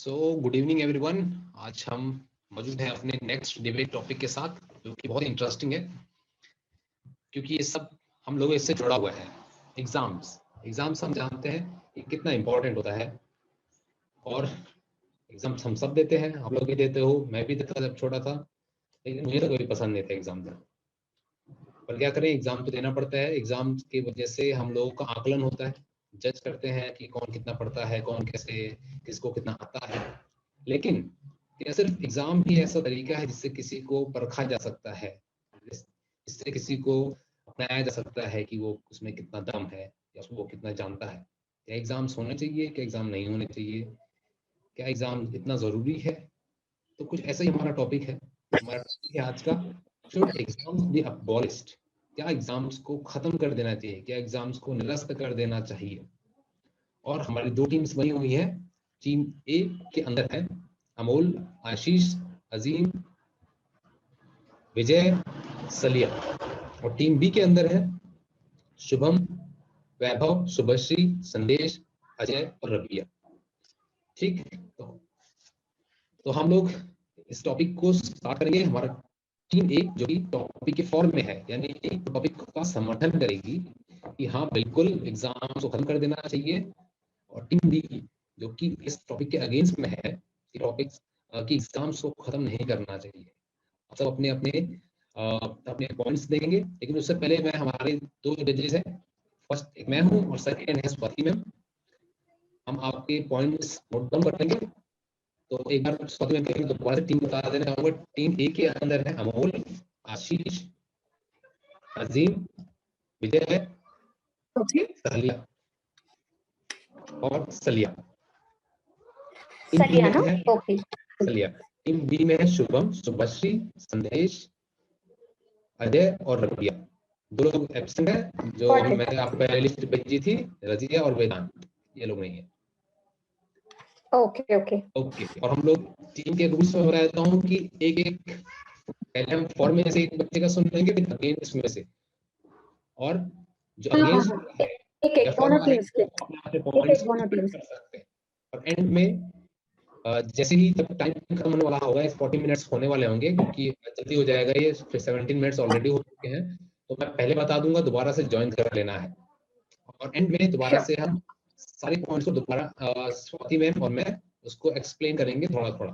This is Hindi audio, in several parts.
So good evening everyone. आज हम मौजूद हैं अपने नेक्स्ट डिबेट टॉपिक के साथ, जो कि बहुत इंटरेस्टिंग है क्योंकि ये सब हम लोगों इससे जुड़ा हुआ है। एग्जाम्स हम जानते हैं कि कितना इम्पोर्टेंट होता है, और एग्जाम्स हम सब देते हैं। आप लोग भी देते हो, मैं भी देता जब छोटा था, लेकिन मुझे तो कोई पसंद नहीं था एग्जाम देना। पर क्या करें, एग्जाम तो देना पड़ता है। एग्जाम की वजह से हम लोगों का आकलन होता है, जज करते हैं कि कौन कितना पढ़ता है, कौन कैसे, किसको कितना आता है। लेकिन क्या सिर्फ एग्जाम ही ऐसा तरीका है जिससे किसी को परखा जा सकता है, इससे किसी को अपनाया जा सकता है कि वो उसमें कितना दम है या वो कितना जानता है? क्या एग्जाम्स होने चाहिए, क्या एग्जाम नहीं होने चाहिए, क्या एग्जाम इतना जरूरी है? तो कुछ ऐसा ही हमारा टॉपिक है। हमारा टॉपिक है आज का, शुड एग्जाम्स बी अबॉलिश्ड? क्या एग्जाम्स को खत्म कर देना चाहिए, क्या एग्जाम्स को निरस्त कर देना चाहिए? और हमारी दो टीम्स बनी हुई हैं। टीम ए के अंदर है अमोल, आशीष, अजीम, विजय, सलिया। और टीम बी के अंदर है शुभम, वैभव, शुभश्री, संदेश, अजय और रबिया। ठीक, तो हम लोग इस टॉपिक को स्टार्ट करेंगे। हमारा टीम ए जो कि टॉपिक के फॉर्म में है, यानी टॉपिक का समर्थन करेगी कि हाँ बिल्कुल एग्जाम को खत्म कर देना चाहिए, और टीम बी जो कि इस टॉपिक के अगेंस्ट में है कि टॉपिक की एग्जाम्स को खत्म नहीं करना चाहिए। सब अपने अपने अपने पॉइंट्स देंगे, लेकिन उससे पहले मैं हमारे दो जजेस हैं। फर्स्ट एक मैं हूँ और सेकंड है स्वाति मैम। हम आपके पॉइंट्स नोट डाउन कर लेंगे। तो एक बार स्वाति मैम कहेंगे तो दोबारा टीम बता देना चाहूंगा। टीम ए के अंदर है अमोल, आशीष, अजीम, विजय, सलिया और सलिया। टीम बी में है सलिया। टीम बी में है शुभम, शुभश्री, संदेश, अजय और रबिया। दो लोग एब्सेंट है, जो मैंने आपको पहले लिस्ट भेजी थी, रजिया और वेदांत, ये लोग नहीं है। ओके। और हम लोग टीम के रूल्स में बता देता हूँ कि एक एक पहले हम फॉर में से एक बच्चे का सुन लेंगे, फिर अगेंस्ट में से, और जो अगेंस्ट है या फॉर में अपने पॉइंट्स कर सकते हैं। और एंड में जैसे ही जब टाइम खत्म होने वाला होगा, 40 मिनट्स होने वाले होंगे क्योंकि जल्दी हो जाएगा ये, 17 मिनट्स ऑलरेडी हो चुके हैं, तो मैं पहले बता दूंगा, दोबारा से ज्वाइन कर लेना है। और एंड में दोबारा से हम सारे पॉइंट्स को दोबारा स्वाति मैम और मैं उसको एक्सप्लेन करेंगे थोड़ा थोड़ा।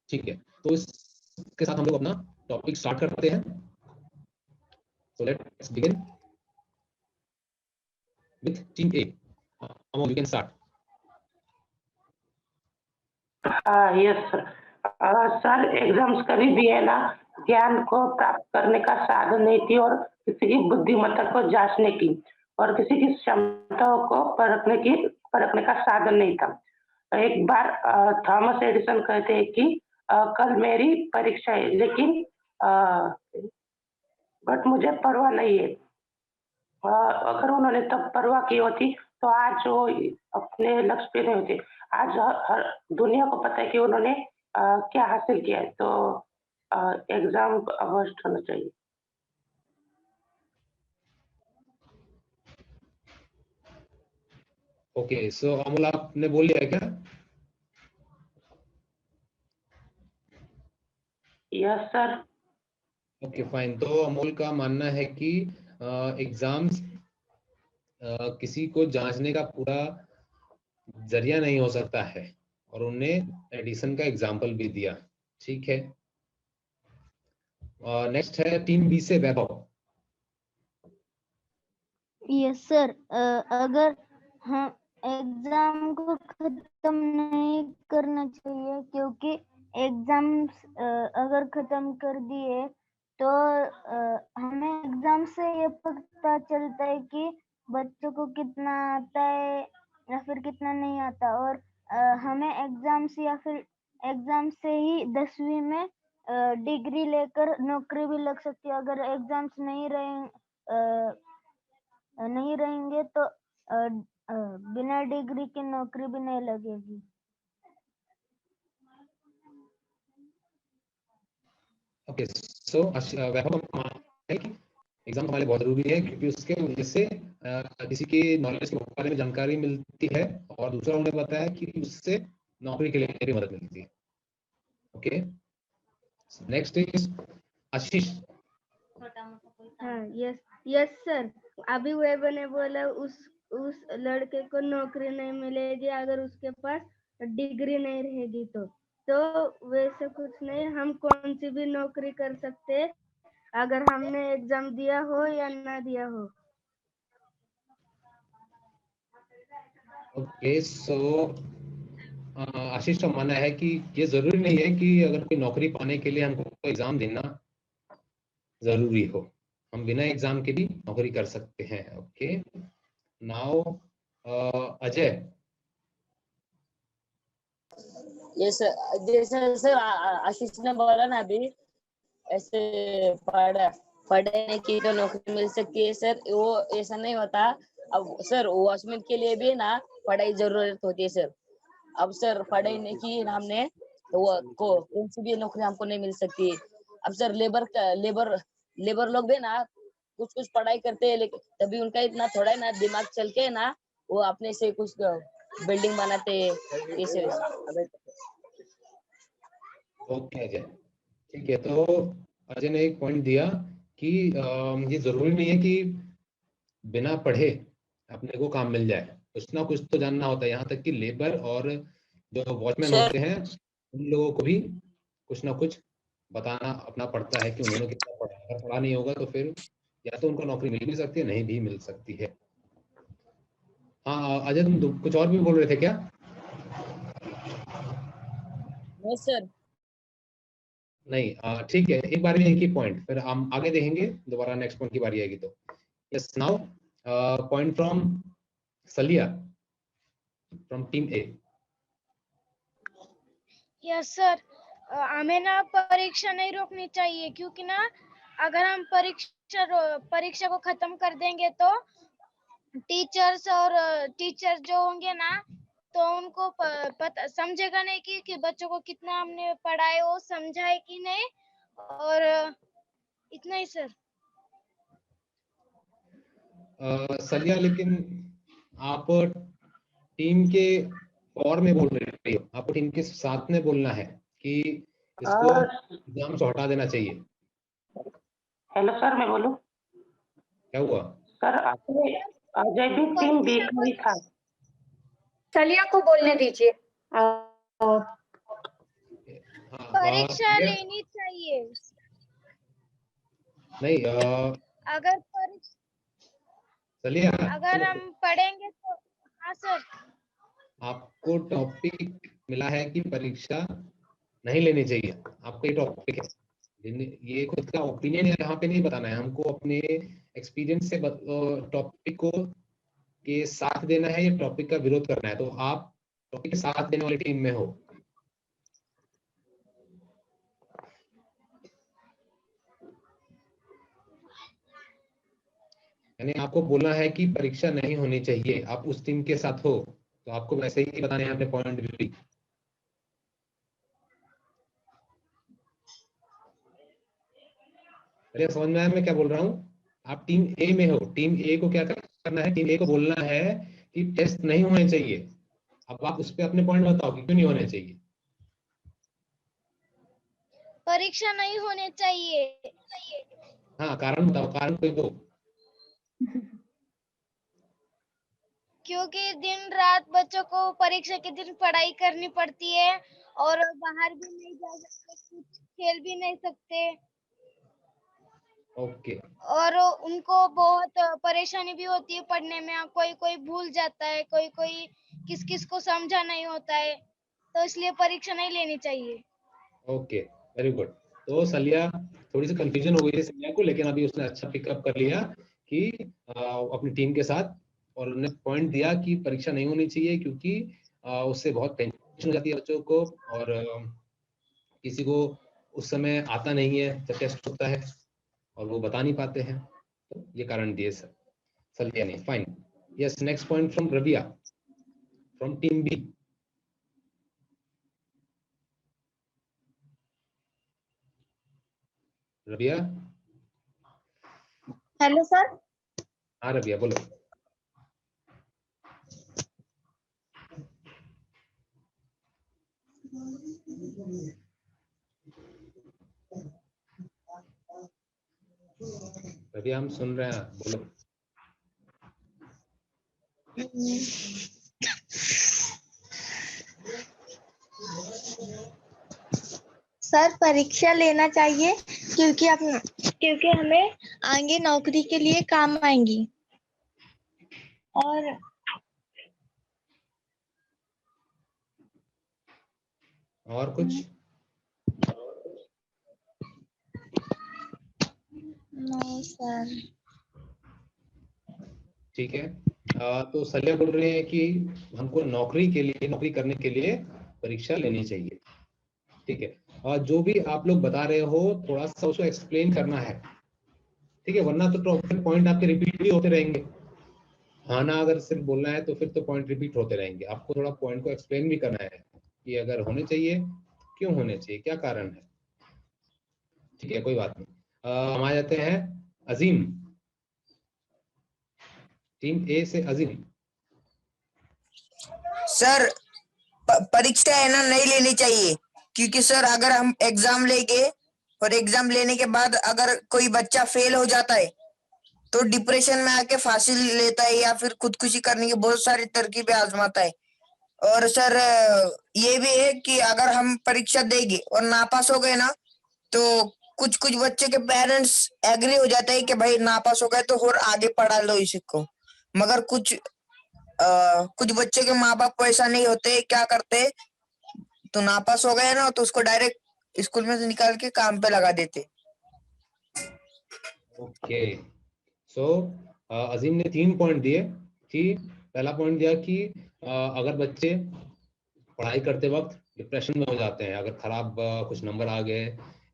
ठीक है, तो इसके साथ हम लोग अपना टॉपिक स्टार्ट करते हैं। So let's begin with team A. Amol, you can start. Yes sir, exams करीब भी है ना, ज्ञान को प्राप्त करने का साधन नहीं थी, और किसी की बुद्धिमत्ता को जांचने की और किसी की क्षमताओं को परखने का साधन नहीं था। एक बार थॉमस एडिसन कहते हैं कि कल मेरी परीक्षा है, लेकिन बट मुझे परवाह नहीं है। अगर उन्होंने तब परवाह की होती तो आज वो अपने लक्ष्य पे नहीं होते। आज हर दुनिया को पता है कि उन्होंने क्या हासिल किया है, तो एग्जाम अवॉइड होना चाहिए। ओके, सो अमोल आपने बोल लिया है क्या? Yes sir. Okay fine. तो अमोल का मानना है कि एग्जाम्स किसी को जांचने का पूरा जरिया नहीं हो सकता है, और उन्होंने एडिसन का एग्जाम्पल भी दिया। ठीक है, नेक्स्ट है टीम बी से वैभव। यस सर, अगर हम एग्जाम को खत्म नहीं करना चाहिए, क्योंकि एग्जाम्स अगर खत्म कर दिए तो हमें एग्जाम से ये पता चलता है कि बच्चों को कितना आता है या फिर कितना नहीं आता। और हमें एग्जाम्स या फिर एग्जाम से ही 10वीं में डिग्री लेकर नौकरी भी लग सकती है। अगर एग्जाम्स नहीं रहेंगे तो बिना डिग्री की नौकरी भी नहीं लगेगी। ओके, सो वैभव है कि एग्जाम हमारे बहुत जरूरी है, क्योंकि उसके वजह से किसी की नॉलेज के बारे में जानकारी मिलती है, और दूसरा उन्होंने बताया कि उससे नौकरी के लिए भी मदद मिलती है। ओके, नेक्स्ट इज आशीष। हाँ, यस यस सर। अभी वैभव ने बोला उस लड़के को नौकरी नहीं मिलेगी अगर उसके पास डिग्री नहीं रहेगी तो वैसे कुछ नहीं, हम कौन सी भी नौकरी कर सकते हैं अगर हमने एग्जाम दिया हो या ना दिया हो। ओके, सो आशीष का मानना है कि ये जरूरी नहीं है कि अगर कोई नौकरी पाने के लिए हमको एग्जाम देना जरूरी हो, हम बिना एग्जाम के भी नौकरी कर सकते हैं। Okay, now Ajay. ये सर, जैसे सर आशीष ने बोला ना अभी, ऐसे पढ़ने की तो नौकरी मिल सकती है सर, वो ऐसा नहीं होता। अब सर वॉचमैन के लिए भी ना पढ़ाई जरूरत होती है सर। अब सर पढ़ाई नहीं की हमने तो वो कौन सी भी नौकरी हमको नहीं मिल सकती। अब सर लेबर लोग भी ना कुछ कुछ पढ़ाई करते हैं, लेकिन तभी उनका इतना थोड़ा ना दिमाग चल के ना वो अपने से कुछ बिल्डिंग बनाते ऐसे। ओके अजय, ठीक है। तो अजय ने एक पॉइंट दिया कि ये जरूरी नहीं है कि बिना पढ़े अपने को काम मिल जाए, कुछ ना कुछ तो जानना होता है। यहाँ तक कि लेबर और जो वॉचमैन सर होते हैं उन लोगों को भी कुछ ना कुछ बताना अपना पड़ता है कि उन्होंने कितना पढ़ा। अगर पढ़ा नहीं होगा तो फिर या तो उनको नौकरी मिल भी सकती है, नहीं भी मिल सकती है। हाँ अजय, तुम कुछ और भी बोल रहे थे क्या? नहीं सर। नहीं, ठीक है, एक बार में एक ही पॉइंट, फिर हम आगे देखेंगे, दोबारा नेक्स्ट पॉइंट की बारी आएगी तो। यस, नाउ पॉइंट फ्रॉम सलिया from team A. Yes sir, हमें ना परीक्षा नहीं रोकनी चाहिए, क्योंकि ना अगर हम परीक्षा को खत्म कर देंगे तो टीचर जो होंगे ना तो उनको पता समझेगा नहीं कि बच्चों को कितना हमने पढ़ाए, वो समझा है कि नहीं। और इतना ही सर। सलिया, लेकिन आप टीम के और में बोल रहे हो, आपको टीम के साथ में बोलना है कि इसको एग्जाम से हटा देना चाहिए। हेलो सर, मैं बोलूं? क्या हुआ? सर अजय भी टीम बी का ही था। सलिया को बोलने दीजिए। परीक्षा लेनी चाहिए। नहीं, अगर सलिया, अगर हम पढ़ेंगे तो। हाँ सर। आपको टॉपिक मिला है कि परीक्षा नहीं लेनी चाहिए, आपको ये टॉपिक है, ये खुद का ओपिनियन यहाँ पे नहीं बताना है हमको, अपने एक्सपीरियंस से टॉपिक को के साथ देना है या टॉपिक का विरोध करना है। तो आप टॉपिक के साथ देने वाली टीम में हो। यानी आपको बोलना है कि परीक्षा नहीं होनी चाहिए, आप उस टीम के साथ हो तो आपको वैसे ही बताने हैं अपने पॉइंट भी। अरे समझ में आया मैं क्या बोल रहा हूँ? आप टीम ए में हो, टीम ए को क्या करना है? टीम ए को बोलना है कि टेस्ट नहीं होने चाहिए। अब आप उस पर अपने पॉइंट बताओ कि क्यों नहीं होने चाहिए। परीक्षा नहीं होने चाहिए। हाँ, कारण बताओ, कारण कोई दो। क्योंकि दिन रात बच्चों को परीक्षा के दिन पढ़ाई करनी पड़ती है और बाहर भी नहीं जा सकते, कुछ खेल भी नहीं सकते। ओके, और उनको बहुत परेशानी भी होती है पढ़ने में, कोई कोई भूल जाता है, कोई कोई किस किस को समझा नहीं होता है, तो इसलिए परीक्षा नहीं लेनी चाहिए। Okay, very good. तो सलिया, थोड़ी सी कंफ्यूजन हो गई थी सलिया को, लेकिन अभी उसने अच्छा पिकअप कर लिया कि अपनी टीम के साथ, और उन्होंने पॉइंट दिया कि परीक्षा नहीं होनी चाहिए क्योंकि उससे बहुत टेंशन हो जाती है बच्चों को, और किसी को उस समय आता नहीं है जब टेस्ट होता है और वो बता नहीं पाते हैं, तो ये कारण दिए सर सलिया ने। Fine, yes, next point from Rabia from team B. Rabia. Hello sir. हाँ रबिया, बोलो। अभी हम सुन रहे हैं, बोलो। सर परीक्षा लेना चाहिए क्योंकि हमें आगे नौकरी के लिए काम आएंगी। और कुछ? नहीं सर। ठीक है, तो सलिया बोल रहे हैं कि हमको नौकरी करने के लिए परीक्षा लेनी चाहिए। ठीक है, और जो भी आप लोग बता रहे हो थोड़ा सा उसको एक्सप्लेन करना है, ठीक है, वरना तो पॉइंट आपके रिपीट भी होते रहेंगे। हाँ ना, अगर सिर्फ बोलना है तो फिर तो पॉइंट रिपीट होते रहेंगे। आपको थोड़ा पॉइंट को एक्सप्लेन भी करना है कि अगर होने चाहिए, क्यों होने चाहिए, क्या कारण है। ठीक है, कोई बात नहीं। हम आ जाते हैं अजीम, टीम ए से अजीम। सर परीक्षा है ना नहीं लेनी चाहिए, क्योंकि सर अगर हम एग्जाम लेंगे और एग्जाम लेने के बाद अगर कोई बच्चा फेल हो जाता है तो डिप्रेशन में आके फांसी लेता है या फिर खुदकुशी करने की बहुत सारी तरकीबें आजमाता है। और सर ये भी है कि अगर हम परीक्षा देंगे और नापास हो गए ना तो कुछ कुछ बच्चे के पेरेंट्स एग्री हो जाते हैं कि भाई नापास हो गए तो और आगे पढ़ा लो इसको, मगर कुछ बच्चे के माँ बाप ऐसा नहीं होते, क्या करते तो नापास हो गए ना तो उसको डायरेक्ट स्कूल में से निकाल के काम पे लगा देते। ओके, सो अजीम ने 3 पॉइंट दिए कि पहला पॉइंट दिया कि अगर बच्चे पढ़ाई करते वक्त डिप्रेशन में हो जाते हैं, अगर खराब कुछ नंबर आ गए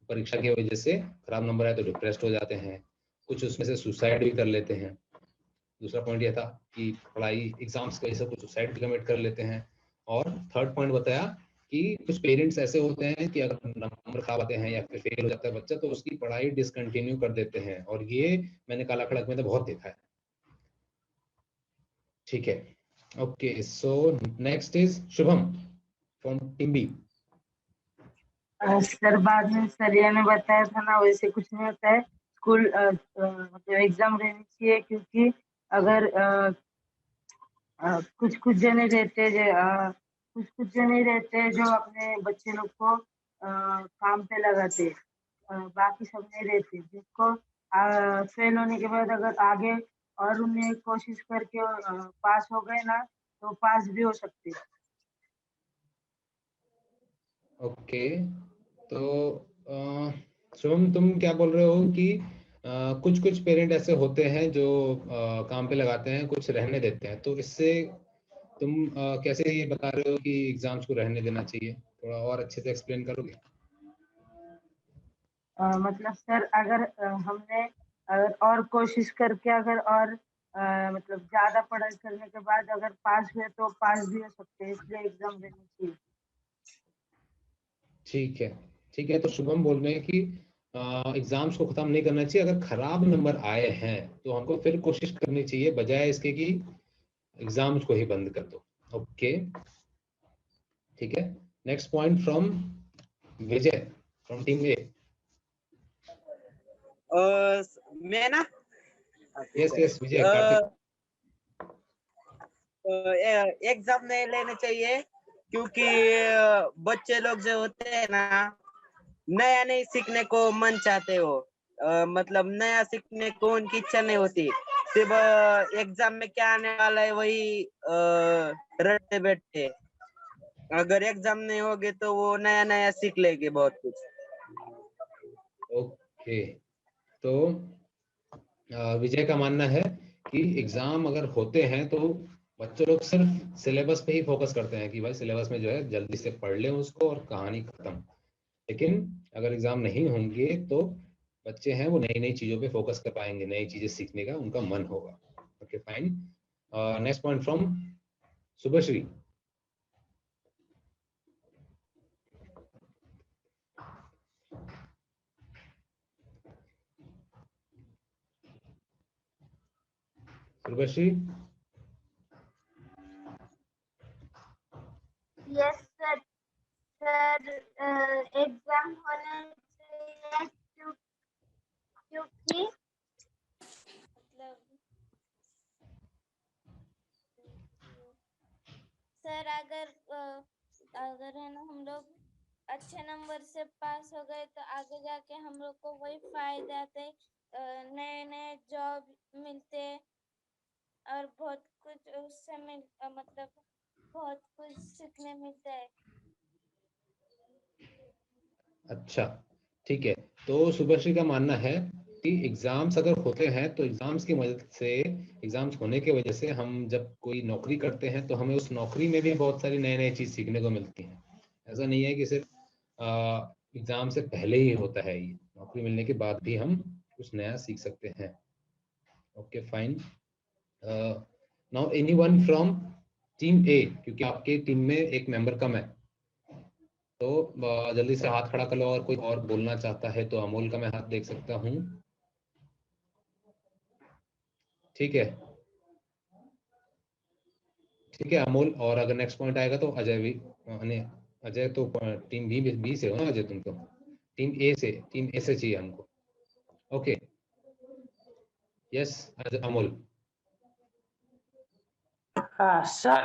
परीक्षा की वजह से, खराब नंबर आए तो डिप्रेस्ड हो जाते हैं, कुछ उसमें से सुसाइड भी कर लेते हैं। दूसरा पॉइंट यह था कि पढ़ाई एग्जाम्स की वजह से कुछ सुसाइड भी कमिट कर लेते हैं। और थर्ड पॉइंट बताया कि कुछ पेरेंट्स ऐसे होते हैं कि अगर नंबर खराब आते हैं या फिर फेल हो जाता है बच्चा तो उसकी पढ़ाई डिसकंटिन्यू कर देते हैं, और ये मैंने काला खड़क में तो बहुत देखा है। ठीक है, okay, so next is Shubham from team B. Sir बाद में सरिया ने बताया था ना, वैसे कुछ नहीं होता है। स्कूल मतलब एग्जाम रहनी चाहिए, क्योंकि अगर कुछ कुछ जने रहते जो अपने बच्चे लोग को काम पे लगाते, बाकी सब नहीं रहते, जिसको फेल होने के बाद अगर आगे और उन्हें कोशिश करके पास हो गए ना तो पास भी हो सकते। ओके, तो शुभम तुम क्या बोल रहे हो कि कुछ कुछ पेरेंट ऐसे होते हैं जो काम पे लगाते हैं, कुछ रहने देते हैं, तो इससे तुम कैसे ये बता रहे हो कि एग्जाम्स को रहने देना चाहिए? थोड़ा और अच्छे से एक्सप्लेन करोगे? मतलब सर अगर हमने अगर और कोशिश करके अगर और मतलब ज्यादा पढ़ाई करने के बाद अगर पास हुए तो पास भी हो सकते हैं, इसलिए एग्जाम देनी चाहिए। ठीक है, ठीक है, तो शुभम बोल रहे हैं कि एग्जाम्स को खत्म नहीं करना चाहिए, अगर खराब नंबर आए हैं तो हमको फिर कोशिश करनी चाहिए बजाय इसके कि एग्जाम्स को ही बंद कर दो। ओके, ठीक है, next point from Vijay from team A. मैं ना yes yes Vijay, Karthik. Exam नहीं लेने चाहिए, क्योंकि बच्चे लोग जो होते हैं ना नया नहीं सीखने को मन चाहते हो, मतलब नया सीखने को उनकी इच्छा नहीं होती, सिर्फ एग्जाम में क्या आने वाला है वही रटते बैठते। अगर एग्जाम नहीं होगे तो वो नया नया सीख लेंगे बहुत कुछ। ओके, तो विजय का मानना है कि एग्जाम अगर होते हैं तो बच्चे लोग सिर्फ सिलेबस पे ही फोकस करते हैं कि भाई सिलेबस में जो है जल्दी से पढ़ लें उसको और कहानी खत्म। लेकिन अगर एग्जाम नहीं होंगे तो बच्चे हैं वो नई नई चीजों पे फोकस कर पाएंगे, नई चीजें सीखने का उनका मन होगा। Okay fine, next point from Shubhashree. Shubhashree, yes sir. Sir exam होना चाहिए क्योंकि मतलब सर अगर है ना हम लोग अच्छे नंबर से पास हो गए तो आगे जाके हम लोग को वही फायदे आते, नए नए जॉब मिलते और बहुत कुछ उससे मतलब बहुत कुछ सीखने मिलता है। अच्छा, ठीक है। तो शुभश्री का मानना है कि एग्जाम्स अगर होते हैं तो एग्जाम्स की मदद से, एग्जाम्स होने की वजह से हम जब कोई नौकरी करते हैं तो हमें उस नौकरी में भी बहुत सारी नई नई चीज सीखने को मिलती है। ऐसा नहीं है कि सिर्फ एग्जाम से पहले ही होता है, ये नौकरी मिलने के बाद भी हम कुछ नया सीख सकते हैं। Okay fine. Now anyone from team A, क्योंकि आपके टीम में एक मेंबर कम है, तो जल्दी से हाथ खड़ा कर लो। अगर कोई और बोलना चाहता है तो अमोल का मैं हाथ देख सकता हूँ। ठीक है, ठीक है अमोल। और अगर नेक्स्ट पॉइंट आएगा तो अजय भी, अजय तो टीम बी से हो ना अजय? तुम तो टीम ए से चाहिए हमको। Okay, yes Amol. Sir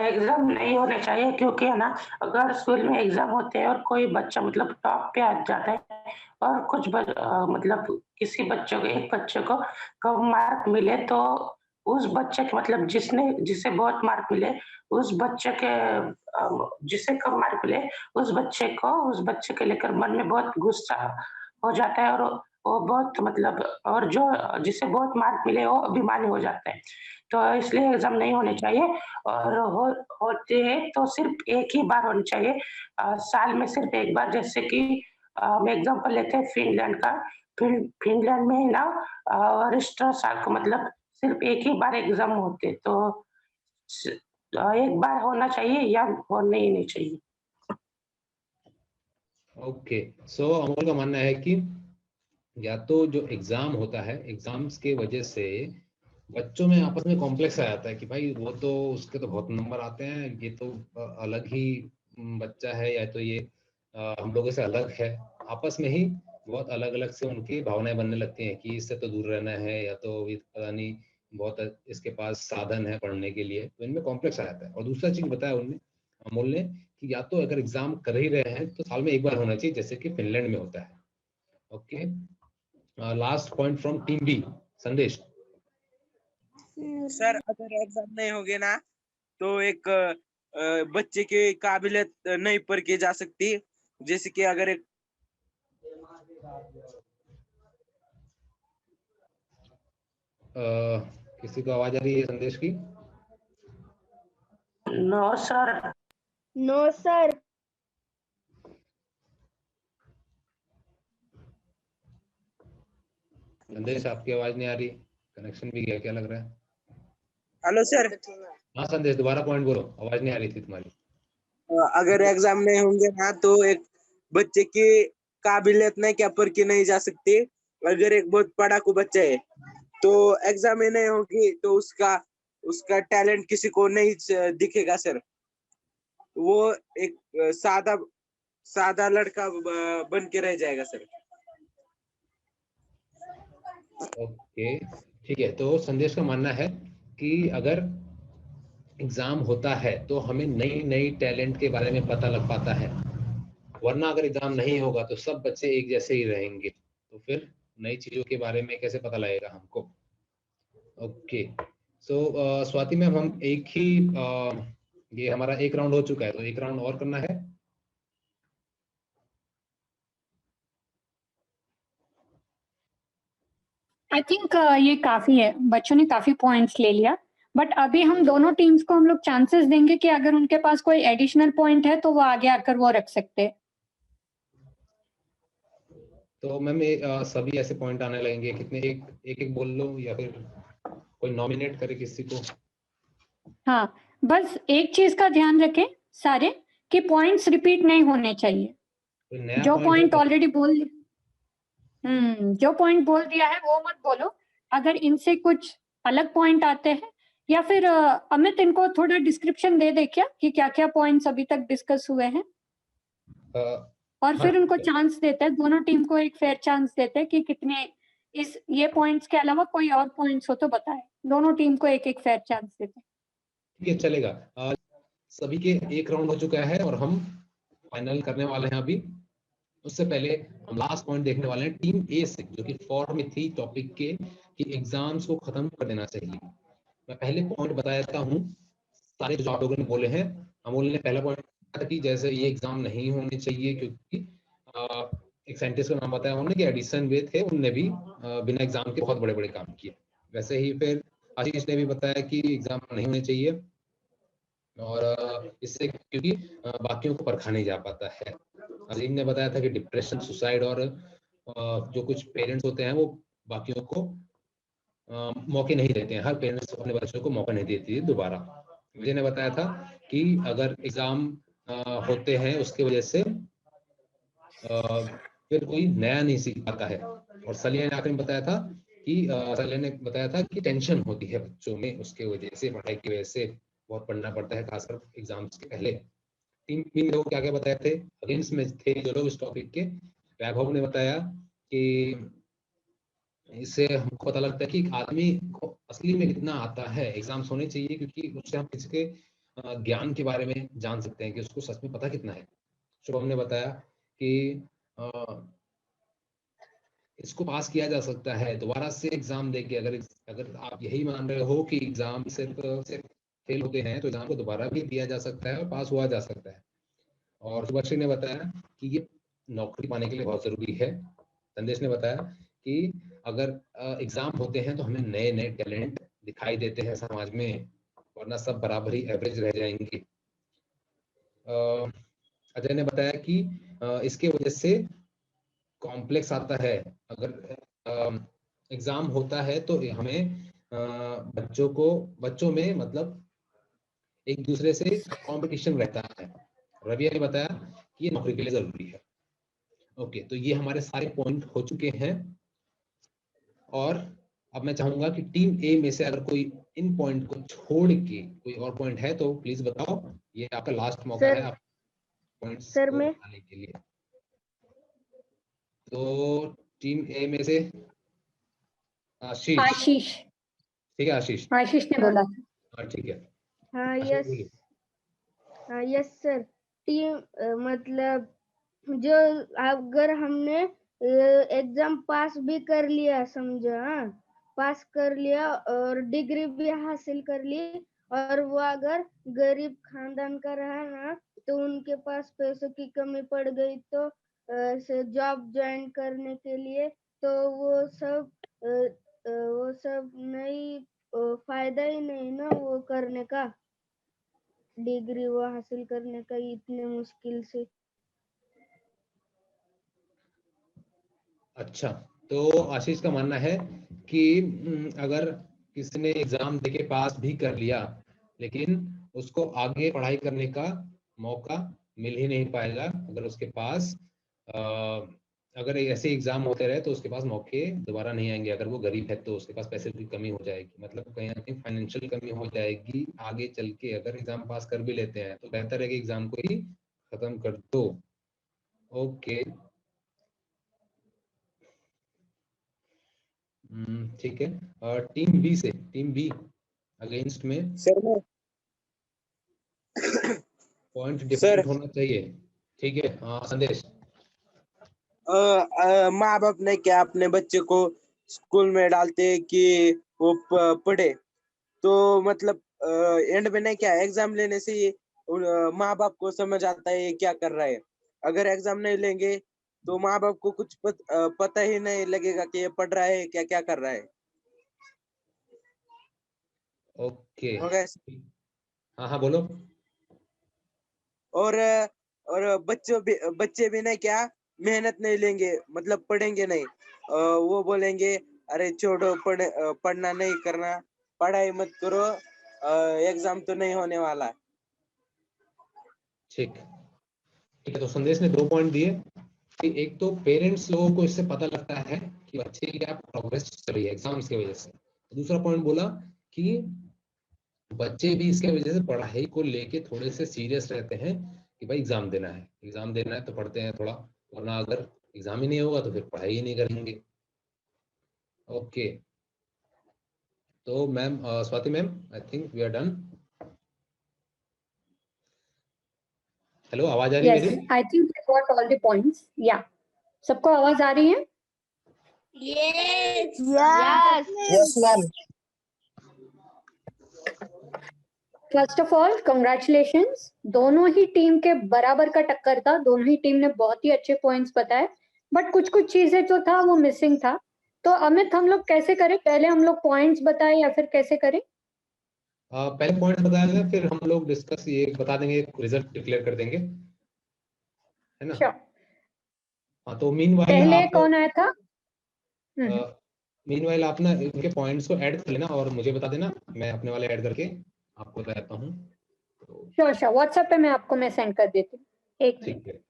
exam नहीं होने चाहिए क्योंकि है ना, अगर स्कूल में एग्जाम होते हैं और कोई बच्चा मतलब टॉप पे आ जाता है और मतलब किसी बच्चों को, एक बच्चे को कम मार्क मिले तो उस बच्चे के मतलब जिसे बहुत मार्क मिले उस बच्चे के जिसे कम मार्क मिले उस बच्चे के लेकर मन में बहुत गुस्सा हो जाता है और वो बहुत मतलब, और जो जिसे बहुत मार्क मिले वो अभिमानी हो जाता है। तो इसलिए एग्जाम नहीं होने चाहिए, और होते हैं तो सिर्फ एक ही बार होनी चाहिए, साल में सिर्फ एक बार। जैसे कि हम एग्जाम्पल लेते हैं फिनलैंड का। फिनलैंड में ना रिश्टर साल को मतलब सिर्फ एक ही बार एग्जाम होते, तो एक बार होना चाहिए या होने ही नहीं चाहिए। ओके, सो अमोल का मानना है कि या तो जो एग्जाम होता है, एग्जाम्स के वजह से बच्चों में आपस में कॉम्प्लेक्स आ जाता है कि भाई वो तो उसके तो बहुत नंबर आते हैं, ये तो अलग ही बच्चा है, या तो ये हम लोगों से अलग है। आपस में ही बहुत अलग अलग से उनकी भावनाएं बनने लगती हैं कि इससे तो दूर रहना है, या तो ये पता नहीं बहुत इसके पास साधन है पढ़ने के लिए, तो इनमें कॉम्प्लेक्स आ जाता है। और दूसरा चीज बताया उन्होंने, अमोल ने, कि या तो अगर एग्जाम कर ही रहे हैं तो साल में एक बार होना चाहिए, जैसे कि फिनलैंड में होता है। Okay, last point from team B, Sandesh. Sir अगर एग्जाम नहीं होगे ना तो एक बच्चे की काबिलियत नहीं परखी जा सकती। जैसे कि अगर एक किसी को आवाज आ रही है संदेश की? No sir. No sir. Sandesh आपकी आवाज नहीं आ रही, कनेक्शन भी गया क्या लग रहा है? Hello sir. हाँ संदेश, दोबारा पॉइंट बोलो, आवाज नहीं आ रही थी तुम्हारी। अगर एग्जाम नहीं होंगे ना तो एक बच्चे की काबिलियत नहीं क्या परखी नहीं जा सकती। अगर एक बहुत पढ़ाकू बच्चा है तो एग्जाम में नहीं होगी तो उसका टैलेंट किसी को नहीं दिखेगा सर। वो एक सादा लड़का बन के रह जाएगा सर। ओके, ठीक है। तो संदेश का मानना है कि अगर एग्जाम होता है तो हमें नई नई टैलेंट के बारे में पता लग पाता है, वरना अगर एग्जाम नहीं होगा तो सब बच्चे एक जैसे ही रहेंगे, तो फिर नई चीजों के बारे में कैसे पता लगेगा हमको? ओके, सो स्वाति मैम, हम एक ही ये हमारा एक राउंड हो चुका है, तो एक राउंड और करना है। आई थिंक ये काफी है, बच्चों ने काफी पॉइंट्स ले लिया, बट अभी हम दोनों टीम्स को हम लोग चांसेस देंगे कि अगर उनके पास कोई एडिशनल पॉइंट है तो वो आगे आकर वो रख सकते हैं। तो मैम सभी ऐसे पॉइंट आने लगेंगे कितने? एक बोल लो, या फिर कोई नॉमिनेट करे किसी को। हाँ, बस एक चीज का ध्यान रखें सारे कि पॉइंट्स रिपीट नहीं होने चाहिए। जो पॉइंट ऑलरेडी जो पॉइंट बोल दिया है वो मत बोलो। अगर इनसे कुछ अलग पॉइंट आते हैं, या फिर अमित इनको थोड़ा डिस्क्रिप्शन दे दे क्या कि क्या क्या पॉइंट्स अभी तक डिस्कस हुए हैं। और हाँ, फिर उनको चांस देते हैं, दोनों टीम को एक फेयर चांस देते हैं कि कितने इस ये पॉइंट्स के अलावा कोई और पॉइंट्स हो तो बताए, दोनों टीम को एक एक फेयर चांस देते हैं। ठीक है, चलेगा। सभी के एक राउंड हो चुका है और हम फाइनल करने वाले हैं अभी। उससे पहले हम लास्ट पॉइंट देखने वाले हैं टीम ए से, जो कि फॉर्म में थी टॉपिक के कि एग्जाम्स को खत्म कर देना चाहिए। मैं पहले पॉइंट बता देता हूँ, सारे जो आप लोगों ने बोले हैं। अमोल ने पहला पॉइंट बताया कि जैसे ये एग्जाम नहीं होने चाहिए, क्योंकि एक साइंटिस्ट का नाम बताया उन्होंने कि एडिसन वे थे, उनने भी बिना एग्जाम के बहुत बड़े बड़े काम किए। वैसे ही फिर आशीष ने भी बताया कि एग्जाम नहीं होने चाहिए, और इससे क्योंकि बाकियों को परखा नहीं जा पाता है। अजीम ने बताया था कि डिप्रेशन, सुसाइड और जो कुछ पेरेंट्स होते हैं वो बाकियों को मौके नहीं देते हैं, हर पेरेंट्स अपने बच्चों को मौका नहीं देती है दोबारा। विजय ने बताया था कि अगर एग्जाम होते हैं उसके वजह से फिर कोई नया नहीं सीख पाता है। और सलिया ने आखिर में बताया था कि टेंशन होती है बच्चों में, उसके वजह से, पढ़ाई की वजह से बहुत पढ़ना पड़ता है, खासकर एग्जाम्स के पहले। टीम बी लोग क्या क्या बताए थे, अगेंस्ट में थे जो लोग इस टॉपिक के। वैभव ने बताया कि इससे हमको पता लगता है कि आदमी को असली में कितना आता है, एग्जाम्स होने चाहिए, क्योंकि उससे हम किसी के ज्ञान के बारे में जान सकते हैं कि उसको सच में पता कितना है। शुभम ने बताया कि इसको पास किया जा सकता है दोबारा से एग्जाम देके। अगर आप यही मान रहे हो कि एग्जाम सिर्फ फेल होते हैं, तो एग्जाम को दोबारा भी दिया जा सकता है और पास हुआ जा सकता है। और शुभश्री ने बताया कि ये नौकरी पाने के लिए बहुत जरूरी है। संदेश ने बताया कि अगर एग्जाम होते हैं तो हमें नए नए टैलेंट दिखाई देते हैं समाज में, वरना सब बराबर ही एवरेज रह जाएंगे। अजय ने बताया कि इसके वजह से कॉम्प्लेक्स आता है। अगर एग्जाम होता है तो हमें बच्चों में मतलब एक दूसरे से कंपटीशन रहता है। रवि ने बताया कि ये नौकरी के लिए जरूरी है। ओके, तो ये हमारे सारे पॉइंट हो चुके हैं, और अब मैं चाहूंगा कि टीम ए में से अगर कोई इन पॉइंट को छोड़ के कोई और पॉइंट है तो प्लीज बताओ। ये आपका लास्ट मौका है आप पॉइंट्स सर को मैं बताने के लिए। तो टीम ए में से आशीष। ठीक है आशीष ने बोला। हाँ ठीक है। हाँ आशीष यस बोलिए। Yes sir. टीम मतलब जो अगर हमने एग्जाम पास भी कर लिया, समझो, हाँ, पास कर लिया और डिग्री भी हासिल कर ली, और वो अगर गरीब खानदान का रहा ना, तो उनके पास पैसों की कमी पड़ गई, तो जॉब ज्वाइन करने के लिए, तो वो सब नहीं, फायदा ही नहीं ना वो करने का, डिग्री वो हासिल करने का इतने मुश्किल से। अच्छा, तो आशीष का मानना है कि अगर किसी ने एग्जाम देके पास भी कर लिया, लेकिन उसको आगे पढ़ाई करने का मौका मिल ही नहीं पाएगा अगर उसके पास अगर ऐसे एग्जाम होते रहे तो उसके पास मौके दोबारा नहीं आएंगे। अगर वो गरीब है तो उसके पास पैसे की कमी हो जाएगी, मतलब कहीं ना कहीं फाइनेंशियल कमी हो जाएगी आगे चल के। अगर एग्जाम पास कर भी लेते हैं तो बेहतर है कि एग्जाम को ही खत्म कर दो। ओके, ठीक है। और टीम बी अगेंस्ट में सर मैं पॉइंट सर डिफरेंट होना चाहिए। ठीक है, हाँ संदेश। माँ बाप ने क्या अपने बच्चे को स्कूल में डालते हैं कि वो पढ़े, तो मतलब एंड में नहीं क्या एग्जाम लेने से ही माँ बाप को समझ आता है ये क्या कर रहा है। अगर एग्जाम नहीं लेंगे तो माँ बाप को कुछ पता ही नहीं लगेगा कि ये पढ़ रहा है क्या क्या कर रहा है। ओके, हो गया। हाँ हाँ बोलो। और बच्चे भी नहीं क्या मेहनत नहीं लेंगे, मतलब पढ़ेंगे नहीं। वो बोलेंगे अरे छोड़ो, पढ़ना नहीं करना, पढ़ाई मत करो, एग्जाम तो नहीं होने वाला। ठीक है, तो संदेश ने 2 पॉइंट दिए कि एक तो पेरेंट्स लोगों को इससे पता लगता है कि बच्चे की क्या प्रोग्रेस चल रही है एग्जाम्स की वजह से। दूसरा पॉइंट बोला कि बच्चे भी इसके वजह से पढ़ाई को लेके थोड़े से सीरियस रहते हैं कि भाई एग्जाम देना है, एग्जाम देना है तो पढ़ते हैं थोड़ा, वरना अगर एग्जाम ही नहीं होगा तो फिर पढ़ाई ही नहीं करेंगे। ओके, तो ma'am Swati ma'am, I think we are done. Hello, आवाज आ रही है Yes, मेरी? I think we got all the points. Yeah. सबको आवाज आ रही है? Yes. Yes ma'am. First of all congratulations, दोनों ही टीम के बराबर का टक्कर था, दोनों ही टीम ने बहुत ही अच्छे पॉइंट्स बताए, बट कुछ कुछ चीजें जो था वो मिसिंग था। तो अमित, हम लोग कैसे करें? पहले हम लोग पॉइंट्स बताएं या फिर कैसे करें? पहले पॉइंट बताया, फिर हम लोग डिस्कस ये बता देंगे, रिजल्ट डिक्लेयर कर देंगे, है ना? Sure. हाँ, तो मीनवाइल पहले आप कौन आया था? मीनवाइल आप ना इनके पॉइंट्स को ऐड कर लेना और मुझे बता देना, मैं अपने वाले ऐड करके आपको बताता हूँ। तो श्योर श्योर, व्हाट्सएप पे मैं आपको सेंड कर देती हूँ, एक मिनट। ठीक है।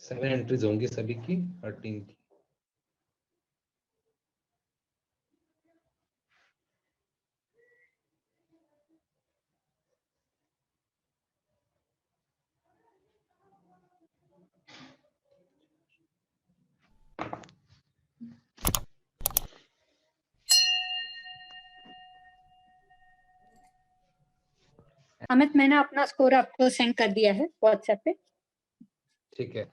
सेवन एंट्रीज होंगी सभी की, हर टीम की। अमित, मैंने अपना स्कोर आपको सेंड कर दिया है व्हाट्सएप पे। ठीक है।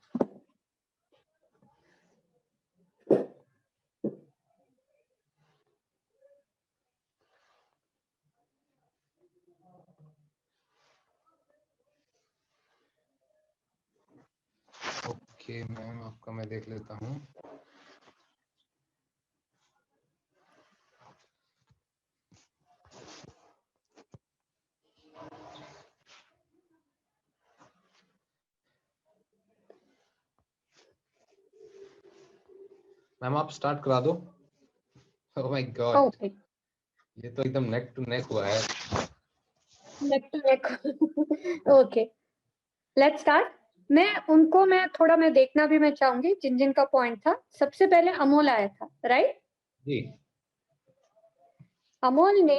ओके मैम, आपका मैं देख लेता हूँ। मैम आप स्टार्ट करा दो। ओह माय गॉड, ओके, ये तो एकदम नेक टू नेक हुआ है। Neck to neck. Okay, let's start. मैं थोड़ा देखना भी मैं चाहूंगी जिन जिन का पॉइंट था। सबसे पहले अमोल आया था, राइट? जी, अमोल ने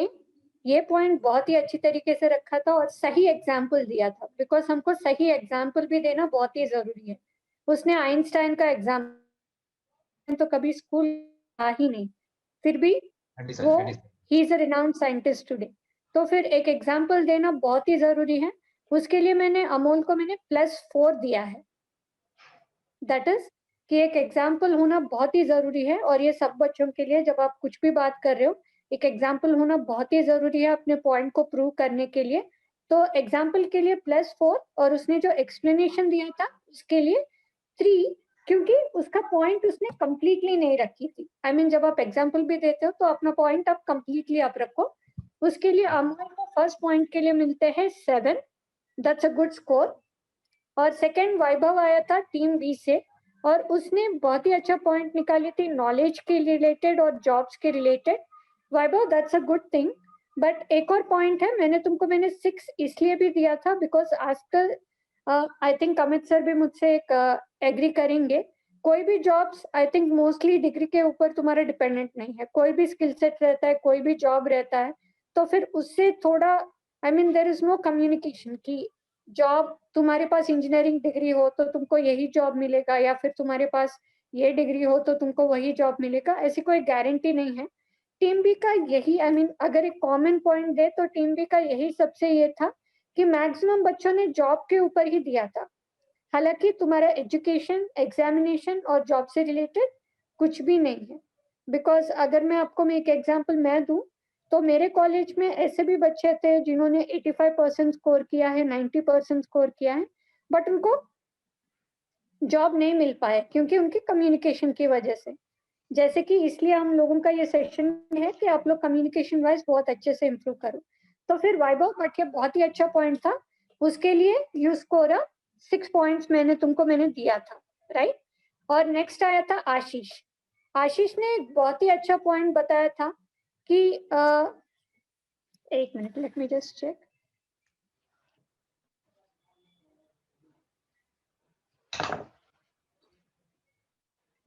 ये पॉइंट बहुत ही अच्छी तरीके से रखा था और सही एग्जाम्पल दिया था, बिकॉज हमको सही एग्जाम्पल भी देना बहुत ही जरूरी है। उसने आइंस्टाइन का एग्जाम्पल तो कभी स्कूल आ ही नहीं, फिर भी वो he is a renowned scientist today. तो फिर एक एग्जाम्पल देना बहुत ही जरूरी है। उसके लिए मैंने अमोल को +4 दिया है। दैट इज कि एक एग्जाम्पल होना बहुत ही जरूरी है, और ये सब बच्चों के लिए, जब आप कुछ भी बात कर रहे हो, एक एग्जाम्पल होना बहुत ही जरूरी है अपने पॉइंट को प्रूव करने के लिए। तो एग्जाम्पल के लिए +4, और उसने जो एक्सप्लेनेशन दिया था उसके लिए 3, क्योंकि उसका पॉइंट उसने कंप्लीटली नहीं रखी थी। आई मीन जब आप एग्जाम्पल भी देते हो तो अपना पॉइंट आप कंप्लीटली आप रखो। उसके लिए अमोल को फर्स्ट पॉइंट के लिए मिलते हैं 7, दैट्स अ गुड स्कोर। और सेकंड वैभव आया था टीम बी से, और उसने बहुत ही अच्छा पॉइंट निकाली थी नॉलेज के रिलेटेड और जॉब्स के related. Vaibhav, that's a good thing, but एक और पॉइंट है, मैंने 6 इसलिए भी दिया था बिकॉज आजकल आई थिंक अमित सर भी मुझसे एग्री करेंगे, कोई भी jobs I think mostly degree के ऊपर तुम्हारा डिपेंडेंट नहीं है। कोई भी स्किल सेट रहता है, कोई भी जॉब रहता है, तो फिर उससे थोड़ा I mean there is no communication की जॉब, तुम्हारे पास इंजीनियरिंग डिग्री हो तो तुमको यही जॉब मिलेगा, या फिर तुम्हारे पास ये डिग्री हो तो तुमको वही जॉब मिलेगा, ऐसी कोई गारंटी नहीं है। टीम बी का यही आई मीन अगर एक कॉमन पॉइंट दे तो टीम बी का यही सबसे ये था कि मैक्सिमम बच्चों ने जॉब के ऊपर ही दिया था। हालांकि तुम्हारा एजुकेशन, एग्जामिनेशन और जॉब से रिलेटेड कुछ भी नहीं है। बिकॉज अगर मैं आपको एक एग्जाम्पल मैं दूं तो मेरे कॉलेज में ऐसे भी बच्चे थे जिन्होंने 85% स्कोर किया है, 90% स्कोर किया है, बट उनको जॉब नहीं मिल पाए क्योंकि उनकी कम्युनिकेशन की वजह से। जैसे कि इसलिए हम लोगों का ये सेशन है कि आप लोग कम्युनिकेशन वाइज बहुत अच्छे से इम्प्रूव करो। तो फिर वैभव, बट ये बहुत ही अच्छा पॉइंट था, उसके लिए यू स्कोर 6 पॉइंट्स मैंने दिया था, राइट? और नेक्स्ट आया था आशीष। आशीष ने एक बहुत ही अच्छा पॉइंट बताया था कि एक minute, let me just check.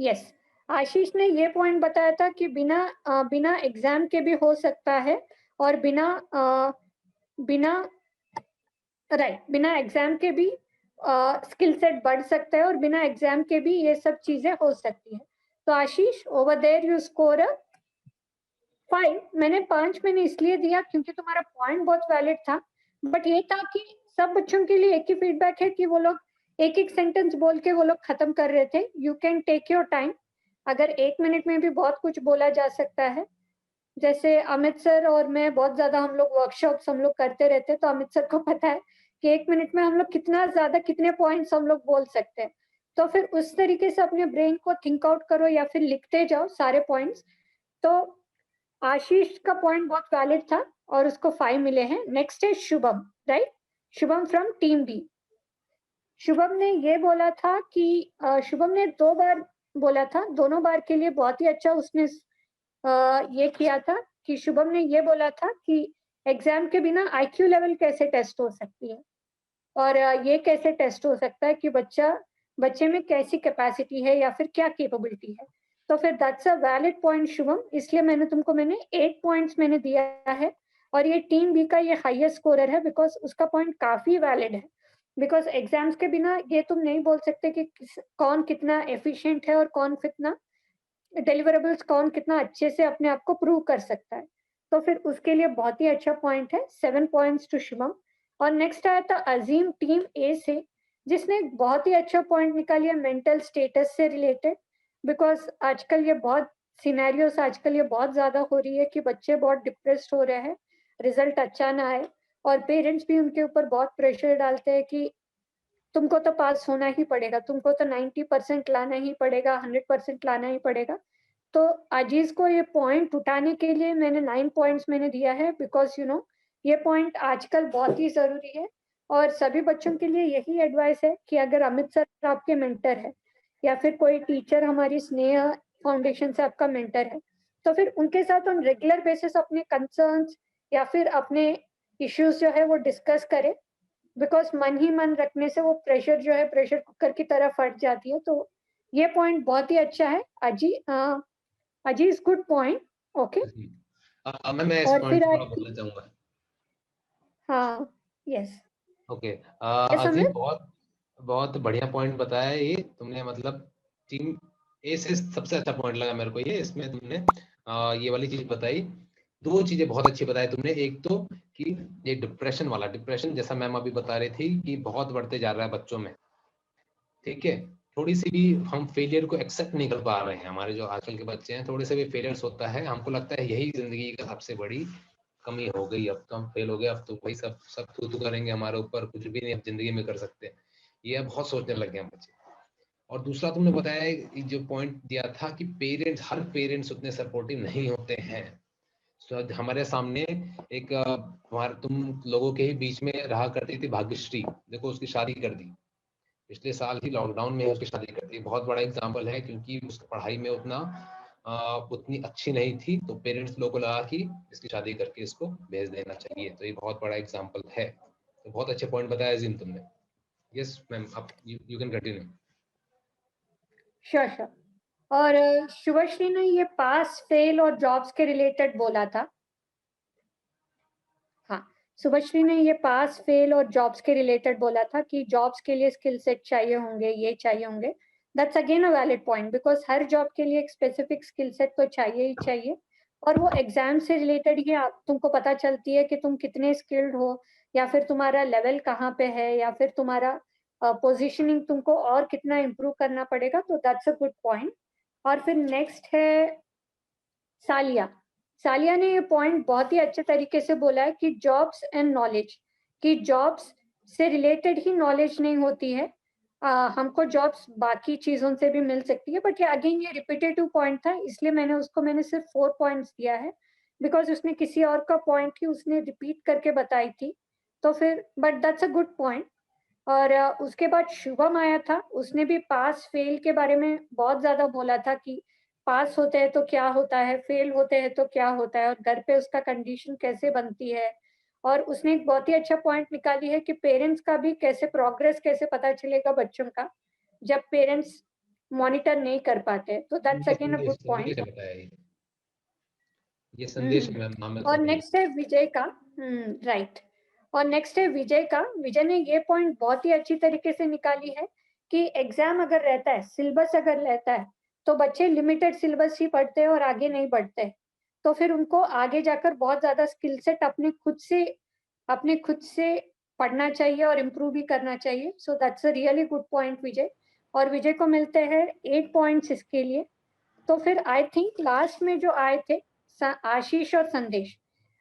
Yes, Ashish ने ये पॉइंट बताया था कि बिना एग्जाम के भी हो सकता है और बिना एग्जाम के भी स्किल सेट बढ़ सकता है और बिना एग्जाम के भी ये सब चीजें हो सकती है। तो आशीष, ओवर देयर यू स्कोर 5। मैंने 5 इसलिए दिया क्योंकि तुम्हारा पॉइंट बहुत वैलिड था, बट ये था कि सब बच्चों के लिए एक ही फीडबैक है कि वो लोग एक एक सेंटेंस बोल के वो लोग खत्म कर रहे थे। You can take your time, अगर 1 मिनट में भी बहुत कुछ बोला जा सकता है। जैसे अमित सर और मैं बहुत ज्यादा हम लोग वर्कशॉप्स हम लोग करते रहते, तो अमित सर को पता है कि 1 मिनट में हम लोग कितना ज्यादा कितने पॉइंट्स हम लोग बोल सकते हैं। तो फिर उस तरीके से अपने ब्रेन को थिंक आउट करो या फिर लिखते जाओ सारे पॉइंट्स। तो आशीष का पॉइंट बहुत वैलिड था और उसको 5 मिले हैं। नेक्स्ट है Shubham, right? Shubham from team B. Shubham ने ये बोला था कि शुभम ने 2 बार बोला था, दोनों बार के लिए बहुत ही अच्छा उसने ये किया था कि शुभम ने ये बोला था कि एग्जाम के बिना आईक्यू लेवल कैसे टेस्ट हो सकती है और ये कैसे टेस्ट हो सकता है कि बच्चे में कैसी कैपेसिटी है या फिर क्या कैपेबिलिटी है। तो फिर that's a valid point Shubham, इसलिए मैंने 8 पॉइंट्स मैंने दिया है और ये टीम बी का ये हाईएस्ट स्कोरर है बिकॉज उसका पॉइंट काफी वैलिड है। बिकॉज एग्जाम्स के बिना ये तुम नहीं बोल सकते कि कौन कितना एफिशिएंट है और कौन कितना डिलीवरेबल्स कौन कितना अच्छे से अपने आप को प्रूव कर सकता है। तो फिर उसके लिए बहुत ही अच्छा पॉइंट है, 7 पॉइंट्स टू शुभम। और नेक्स्ट आया था अजीम टीम ए से, जिसने बहुत ही अच्छा पॉइंट निकालिया मेंटल स्टेटस से रिलेटेड। बिकॉज आजकल ये बहुत सिनेरियोस आजकल ये बहुत ज्यादा हो रही है कि बच्चे बहुत डिप्रेस्ड हो रहे हैं, रिजल्ट अच्छा ना आए और पेरेंट्स भी उनके ऊपर बहुत प्रेशर डालते हैं कि तुमको तो पास होना ही पड़ेगा, तुमको तो 90% लाना ही पड़ेगा, 100% लाना ही पड़ेगा। तो अजीज को ये पॉइंट उठाने के लिए मैंने 9 पॉइंट्स मैंने दिया है बिकॉज ये पॉइंट आजकल बहुत ही जरूरी है। और सभी बच्चों के लिए यही एडवाइस है कि अगर अमित सर आपके मेंटर है या फिर कोई टीचर हमारी स्नेह फाउंडेशन से आपका मेंटर है, तो फिर उनके साथ ऑन रेगुलर बेसिस अपने कंसर्न्स या फिर अपने इश्यूज जो है वो डिस्कस करें। बिकॉज मन ही मन रखने से वो प्रेशर जो है प्रेशर कुकर की तरह फट जाती है। तो ये पॉइंट बहुत ही अच्छा है अजी इज गुड पॉइंट। ओके, मैं इस और पॉइंट फिर थोड़ा बोलना चाहूंगा। हाँ, यस ओके, यस अजीब अमित। बहुत बहुत बढ़िया पॉइंट बताया ये तुमने। मतलब टीम ए से सबसे अच्छा पॉइंट लगा मेरे को ये, इसमें तुमने ये वाली चीज बताई। 2 चीजें बहुत अच्छी बताई तुमने। एक तो कि ये डिप्रेशन जैसा मैम अभी बता रही थी कि बहुत बढ़ते जा रहा है बच्चों में, ठीक है। थोड़ी सी भी हम फेलियर को एक्सेप्ट नहीं कर पा रहे हैं। हमारे जो आजकल के बच्चे हैं, थोड़े से भी फेलियर्स होता है, हमको लगता है यही जिंदगी का सबसे बड़ी कमी हो गई, अब तो हम फेल हो गए, अब तो भाई सब थू करेंगे हमारे ऊपर, कुछ भी नहीं अब जिंदगी में कर सकते। ये अब बहुत सोचने लग गए हैं बच्चे। और दूसरा तुमने बताया जो पॉइंट दिया था कि हर पेरेंट्स उतने सपोर्टिव नहीं होते हैं। हमारे सामने एक तुम लोगों के ही बीच में रहा करती थी भाग्यश्री, देखो उसकी शादी कर दी पिछले साल ही, लॉकडाउन में उसकी शादी कर दी। बहुत बड़ा एग्जाम्पल है क्योंकि उसकी पढ़ाई में उतनी अच्छी नहीं थी, तो पेरेंट्स लोगों को लगा कि इसकी शादी करके इसको भेज देना चाहिए। तो ये बहुत बड़ा एग्जाम्पल है। तो बहुत अच्छे पॉइंट बताया जिन तुमने। यस मैम, आप यू कैन कंटिन्यू। श्योर। और शुभश्री ने ये पास फेल और जॉब्स के रिलेटेड बोला था। हाँ, शुभश्री ने ये पास फेल और जॉब्स के रिलेटेड बोला था कि जॉब्स के लिए स्किल सेट चाहिए होंगे, ये चाहिए होंगे। That's again a valid point because her job के लिए एक स्पेसिफिक स्किल सेट तो चाहिए ही चाहिए। और वो एग्जाम से रिलेटेड ही तुमको पता चलती है कि तुम कितने स्किल्ड हो या फिर तुम्हारा लेवल कहाँ पे है या फिर तुम्हारा पोजिशनिंग तुमको और कितना इम्प्रूव करना पड़ेगा। तो दैट्स अ गुड पॉइंट। और फिर नेक्स्ट है सालिया ने ये पॉइंट बहुत ही अच्छे तरीके से बोला है कि जॉब्स एंड नॉलेज, कि जॉब्स से रिलेटेड ही नॉलेज नहीं होती है। हमको जॉब्स बाकी चीजों से भी मिल सकती है, बट ये अगेन ये रिपीटेटिव पॉइंट था, इसलिए मैंने सिर्फ 4 पॉइंट्स दिया है बिकॉज उसने किसी और का पॉइंट ही उसने रिपीट करके बताई थी। तो फिर but that's a good point. और उसके बाद शुभम आया था, उसने भी पास फेल के बारे में बहुत ज्यादा बोला था कि पास होते हैं तो क्या होता है, फेल होते हैं तो क्या होता है और घर पे उसका कंडीशन कैसे बनती है। और उसने एक बहुत ही अच्छा पॉइंट निकाली है कि पेरेंट्स का भी कैसे प्रोग्रेस कैसे पता चलेगा बच्चों का, जब पेरेंट्स मॉनिटर नहीं कर पाते, तो that's again a good point. ये संदेश नाम है। और नेक्स्ट है विजय का, राइट। और नेक्स्ट है विजय का। विजय ने ये पॉइंट बहुत ही अच्छी तरीके से निकाली है कि एग्जाम अगर रहता है, सिलेबस अगर रहता है, तो बच्चे लिमिटेड सिलेबस ही पढ़ते हैं और आगे नहीं बढ़ते, तो फिर उनको आगे जाकर बहुत ज्यादा स्किल सेट अपने खुद से पढ़ना चाहिए और इम्प्रूव भी करना चाहिए। So that's a really good point Vijay. और विजय को मिलते हैं 8 पॉइंट्स इसके लिए। तो फिर आई थिंक लास्ट में जो आए थे आशीष और संदेश,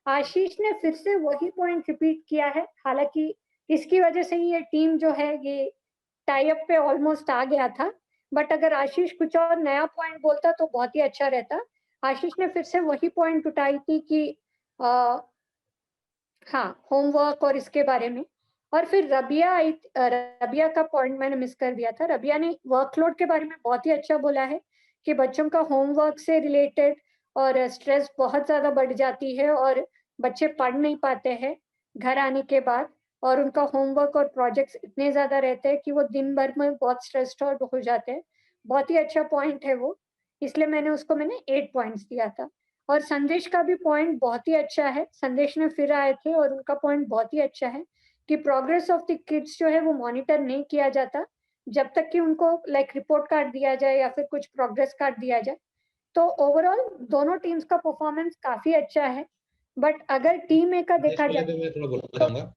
आशीष ने फिर से वही पॉइंट रिपीट किया है, हालांकि इसकी वजह से ये टीम जो है ये टाई अप पे ऑलमोस्ट आ गया था, बट अगर आशीष कुछ और नया पॉइंट बोलता तो बहुत ही अच्छा रहता। आशीष ने फिर से वही पॉइंट उठाई थी कि हाँ, होमवर्क और इसके बारे में। और फिर रबिया का पॉइंट मैंने मिस कर दिया था। रबिया ने वर्कलोड के बारे में बहुत ही अच्छा बोला है कि बच्चों का होमवर्क से रिलेटेड और स्ट्रेस बहुत ज्यादा बढ़ जाती है और बच्चे पढ़ नहीं पाते हैं घर आने के बाद, और उनका होमवर्क और प्रोजेक्ट्स इतने ज्यादा रहते हैं कि वो दिन भर में बहुत स्ट्रेस्ड आउट हो जाते हैं। बहुत ही अच्छा पॉइंट है वो, इसलिए मैंने 8 पॉइंट्स दिया था। और संदेश का भी पॉइंट बहुत ही अच्छा है। संदेश ने फिर आए थे और उनका पॉइंट बहुत ही अच्छा है कि प्रोग्रेस ऑफ द किड्स जो है वो मॉनिटर नहीं किया जाता जब तक कि उनको रिपोर्ट कार्ड दिया जाए या फिर कुछ प्रोग्रेस कार्ड दिया जाए। तो ओवरऑल दोनों टीम्स का परफॉर्मेंस काफी अच्छा है, बट अगर टीम ए का देखा जाए मैं थोड़ा बोलना चाहूंगा।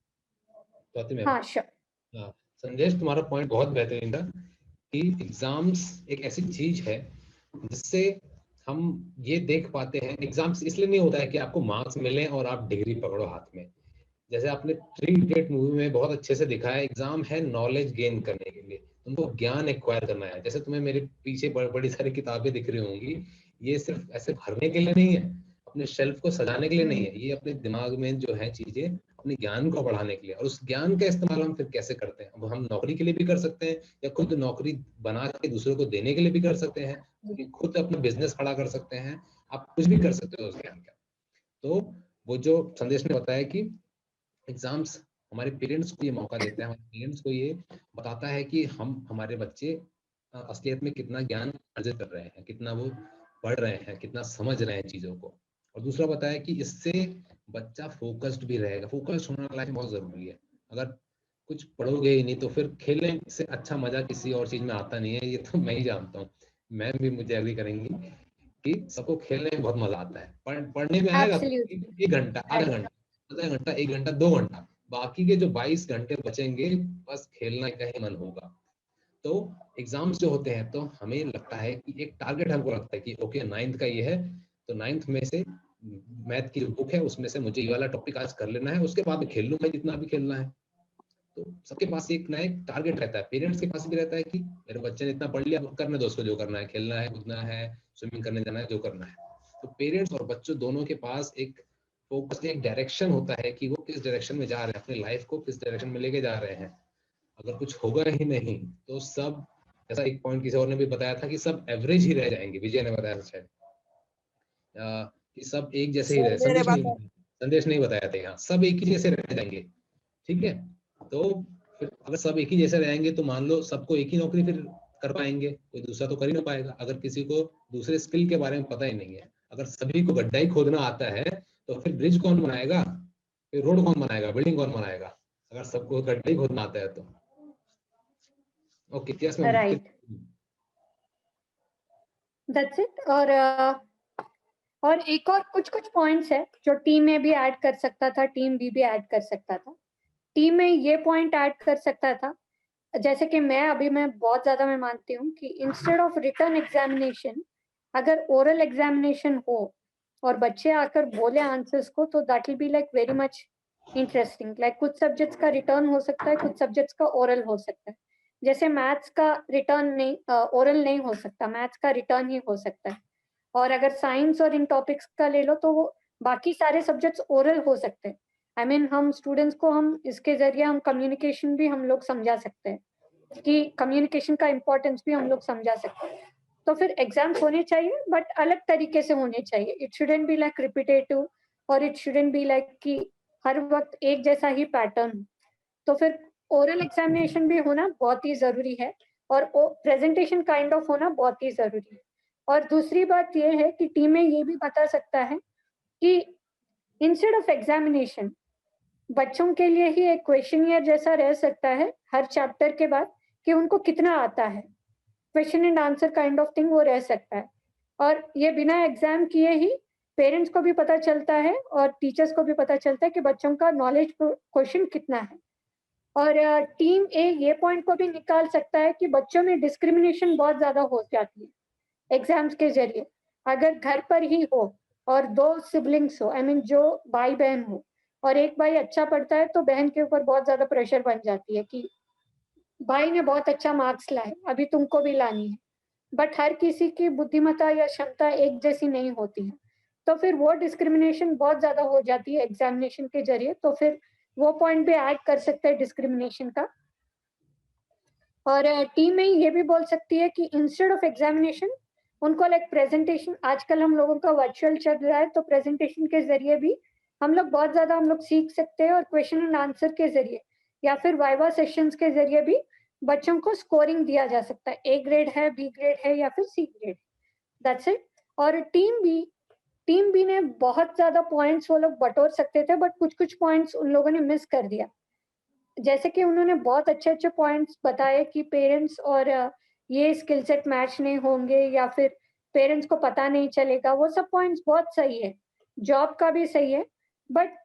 हाँ श्योर। हाँ, संदेश तुम्हारा पॉइंट बहुत बेहतरीन था कि एग्जाम्स एक ऐसी चीज है जिससे हम ये देख पाते हैं। एग्जाम्स इसलिए नहीं होता है कि आपको मार्क्स मिले और आप डिग्री पकड़ो हाथ में। जैसे आपने 3 इडियट मूवी में बहुत अच्छे से दिखाया, एग्जाम है नॉलेज गेन करने के लिए, तुमको ज्ञान एक्वायर करना है। जैसे तुम्हें मेरे पीछे बड़ी सारी किताबें दिख रही होंगी, ये सिर्फ ऐसे भरने के लिए नहीं है, अपने शेल्फ को सजाने के लिए नहीं है, ये अपने दिमाग में जो है चीजें अपने ज्ञान को बढ़ाने के लिए। और उस ज्ञान का इस्तेमाल हम फिर कैसे करते हैं? अब हम नौकरी के लिए भी कर सकते हैं या खुद नौकरी बना के दूसरों को देने के लिए भी कर सकते हैं, खुद अपना बिजनेस खड़ा कर सकते हैं, आप कुछ भी कर सकते हो उस ज्ञान का। तो वो जो संदेश ने बताया कि एग्जाम्स हमारे पेरेंट्स को ये मौका देता है, हमारे पेरेंट्स को ये बताता है कि हमारे बच्चे असलियत में कितना ज्ञान अर्जित कर रहे हैं, कितना वो पढ़ रहे हैं, कितना समझ रहे हैं चीजों को। और दूसरा बताया कि इससे बच्चा फोकस्ड भी रहेगा। फोकस्ड होना लाइफ में बहुत जरूरी है। अगर कुछ पढ़ोगे ही नहीं तो फिर खेलने से अच्छा मजा किसी और चीज में आता नहीं है, ये तो मैं ही जानता हूँ। मैम भी मुझे एग्री करेंगी कि सबको खेलने में बहुत मजा आता है। पढ़ने में आएगा तो 1 घंटा, आधा घंटा, 1 घंटा, 2 घंटा, बाकी के जो 22 घंटे बचेंगे बस खेलना का ही मन होगा। तो एग्जाम्स जो होते हैं तो हमें लगता है कि एक टारगेट हमको लगता है कि ओके 9th का ये है, तो 9th में से मैथ की जो बुक है उसमें से मुझे ये वाला टॉपिक आज कर लेना है, उसके बाद खेल लूँ मैं जितना भी खेलना है। तो सबके पास एक ना एक टारगेट रहता है। पेरेंट्स के पास भी रहता है कि मेरे बच्चे ने इतना पढ़ लिया, करने दो उसको जो करना है, खेलना है, कूदना है, स्विमिंग करने जाना है, जो करना है। तो पेरेंट्स और बच्चों दोनों के पास एक फोकस, एक डायरेक्शन होता है कि वो किस डायरेक्शन में जा रहे हैं, अपनी लाइफ को किस डायरेक्शन में लेके जा रहे हैं। अगर कुछ होगा ही नहीं तो सब, जैसा एक पॉइंट किसी और ने भी बताया था कि सब एवरेज ही रह जाएंगे, विजय ने बताया शायद कि सब एक जैसे ही रहे। संदेश नहीं बताया था यहाँ, सब एक ही जैसे रह जाएंगे। ठीक है, तो फिर अगर सब एक ही जैसे रहेंगे तो मान लो सबको एक ही नौकरी फिर कर पाएंगे, कोई दूसरा तो कर ही ना पाएगा। अगर किसी को दूसरे स्किल के बारे में पता ही नहीं है, अगर सभी को गड्ढा ही खोदना आता है तो फिर ब्रिज कौन बनाएगा, फिर रोड कौन बनाएगा, बिल्डिंग कौन बनाएगा, अगर सबको गड्ढा ही खोदना आता है तो। Okay, yes ma'am, right, that's it. और एक और कुछ पॉइंट्स है जो टीम में भी ऐड कर सकता था, टीम बी भी ऐड कर सकता था। टीम में ये पॉइंट ऐड कर सकता था, जैसे कि मैं बहुत ज्यादा मैं मानती हूँ कि इंस्टेड ऑफ रिटर्न एग्जामिनेशन अगर ओरल एग्जामिनेशन हो और बच्चे आकर बोले आंसर्स को, तो that will be like very much interesting. Like कुछ सब्जेक्ट्स का रिटर्न हो सकता है, कुछ सब्जेक्ट्स का ओरल हो सकता है। जैसे मैथ्स का रिटर्न नहीं, ओरल नहीं हो सकता, मैथ्स का रिटर्न ही हो सकता है। और अगर साइंस और इन टॉपिक्स का ले लो तो वो बाकी सारे सब्जेक्ट्स ओरल हो सकते हैं। आई मीन हम स्टूडेंट्स को हम इसके जरिए हम कम्युनिकेशन भी हम लोग समझा सकते हैं कि कम्युनिकेशन का इम्पोर्टेंस भी हम लोग समझा सकते हैं। तो फिर एग्जाम्स होने चाहिए बट अलग तरीके से होने चाहिए। It shouldn't be like repetitive और इट शुडंट बी लाइक कि हर वक्त एक जैसा ही पैटर्न। तो फिर ओरल एग्जामिनेशन भी होना बहुत ही जरूरी है। और प्रेजेंटेशन काइंड ऑफ होना बहुत ही जरूरी है। और दूसरी बात ये है कि टीम में ये भी बता सकता है कि इंस्टेड ऑफ एग्जामिनेशन बच्चों के लिए ही एक क्वेश्चनियर जैसा रह सकता है हर चैप्टर के बाद कि उनको कितना आता है, question and answer kind of thing वो रह सकता है। और ये बिना एग्जाम किए ही पेरेंट्स को भी पता चलता है और टीचर्स को भी पता चलता है कि बच्चों का नॉलेज क्वेश्चन कितना है। और टीम ए ये पॉइंट को भी निकाल सकता है कि बच्चों में डिस्क्रिमिनेशन बहुत ज्यादा हो जाती है एग्जाम्स के जरिए। अगर घर पर ही हो और 2 सिबलिंग्स हो, आई मीन जो भाई बहन हो, और एक भाई अच्छा पढ़ता है तो बहन के ऊपर बहुत ज्यादा प्रेशर बन जाती है कि भाई ने बहुत अच्छा मार्क्स लाए, अभी तुमको भी लानी है। बट हर किसी की बुद्धिमत्ता या क्षमता एक जैसी नहीं होती है, तो फिर वो डिस्क्रिमिनेशन बहुत ज्यादा हो जाती है एग्जामिनेशन के जरिए। तो फिर वो पॉइंट भी ऐड कर सकते हैं डिस्क्रिमिनेशन का। और टीम में ये भी बोल सकती है कि इंस्टेड ऑफ एग्जामिनेशन उनको लाइक प्रेजेंटेशन, आजकल हम लोगों का वर्चुअल चल रहा है तो प्रेजेंटेशन के जरिए भी हम लोग बहुत ज्यादा हम लोग सीख सकते हैं। और क्वेश्चन एंड आंसर के जरिए या फिर वाइवा सेशंस के जरिए भी बच्चों को स्कोरिंग दिया जा सकता है, ए ग्रेड है, बी ग्रेड है या फिर सी ग्रेड, दैट्स इट। और टीम बी ने बहुत ज्यादा पॉइंट्स वो लोग बटोर सकते थे, बट कुछ कुछ पॉइंट्स उन लोगों ने मिस कर दिया। जैसे कि उन्होंने बहुत अच्छे अच्छे पॉइंट्स बताए कि पेरेंट्स और ये स्किल सेट मैच नहीं होंगे या फिर पेरेंट्स को पता नहीं चलेगा, वो सब पॉइंट्स बहुत सही है, जॉब का भी सही है। बट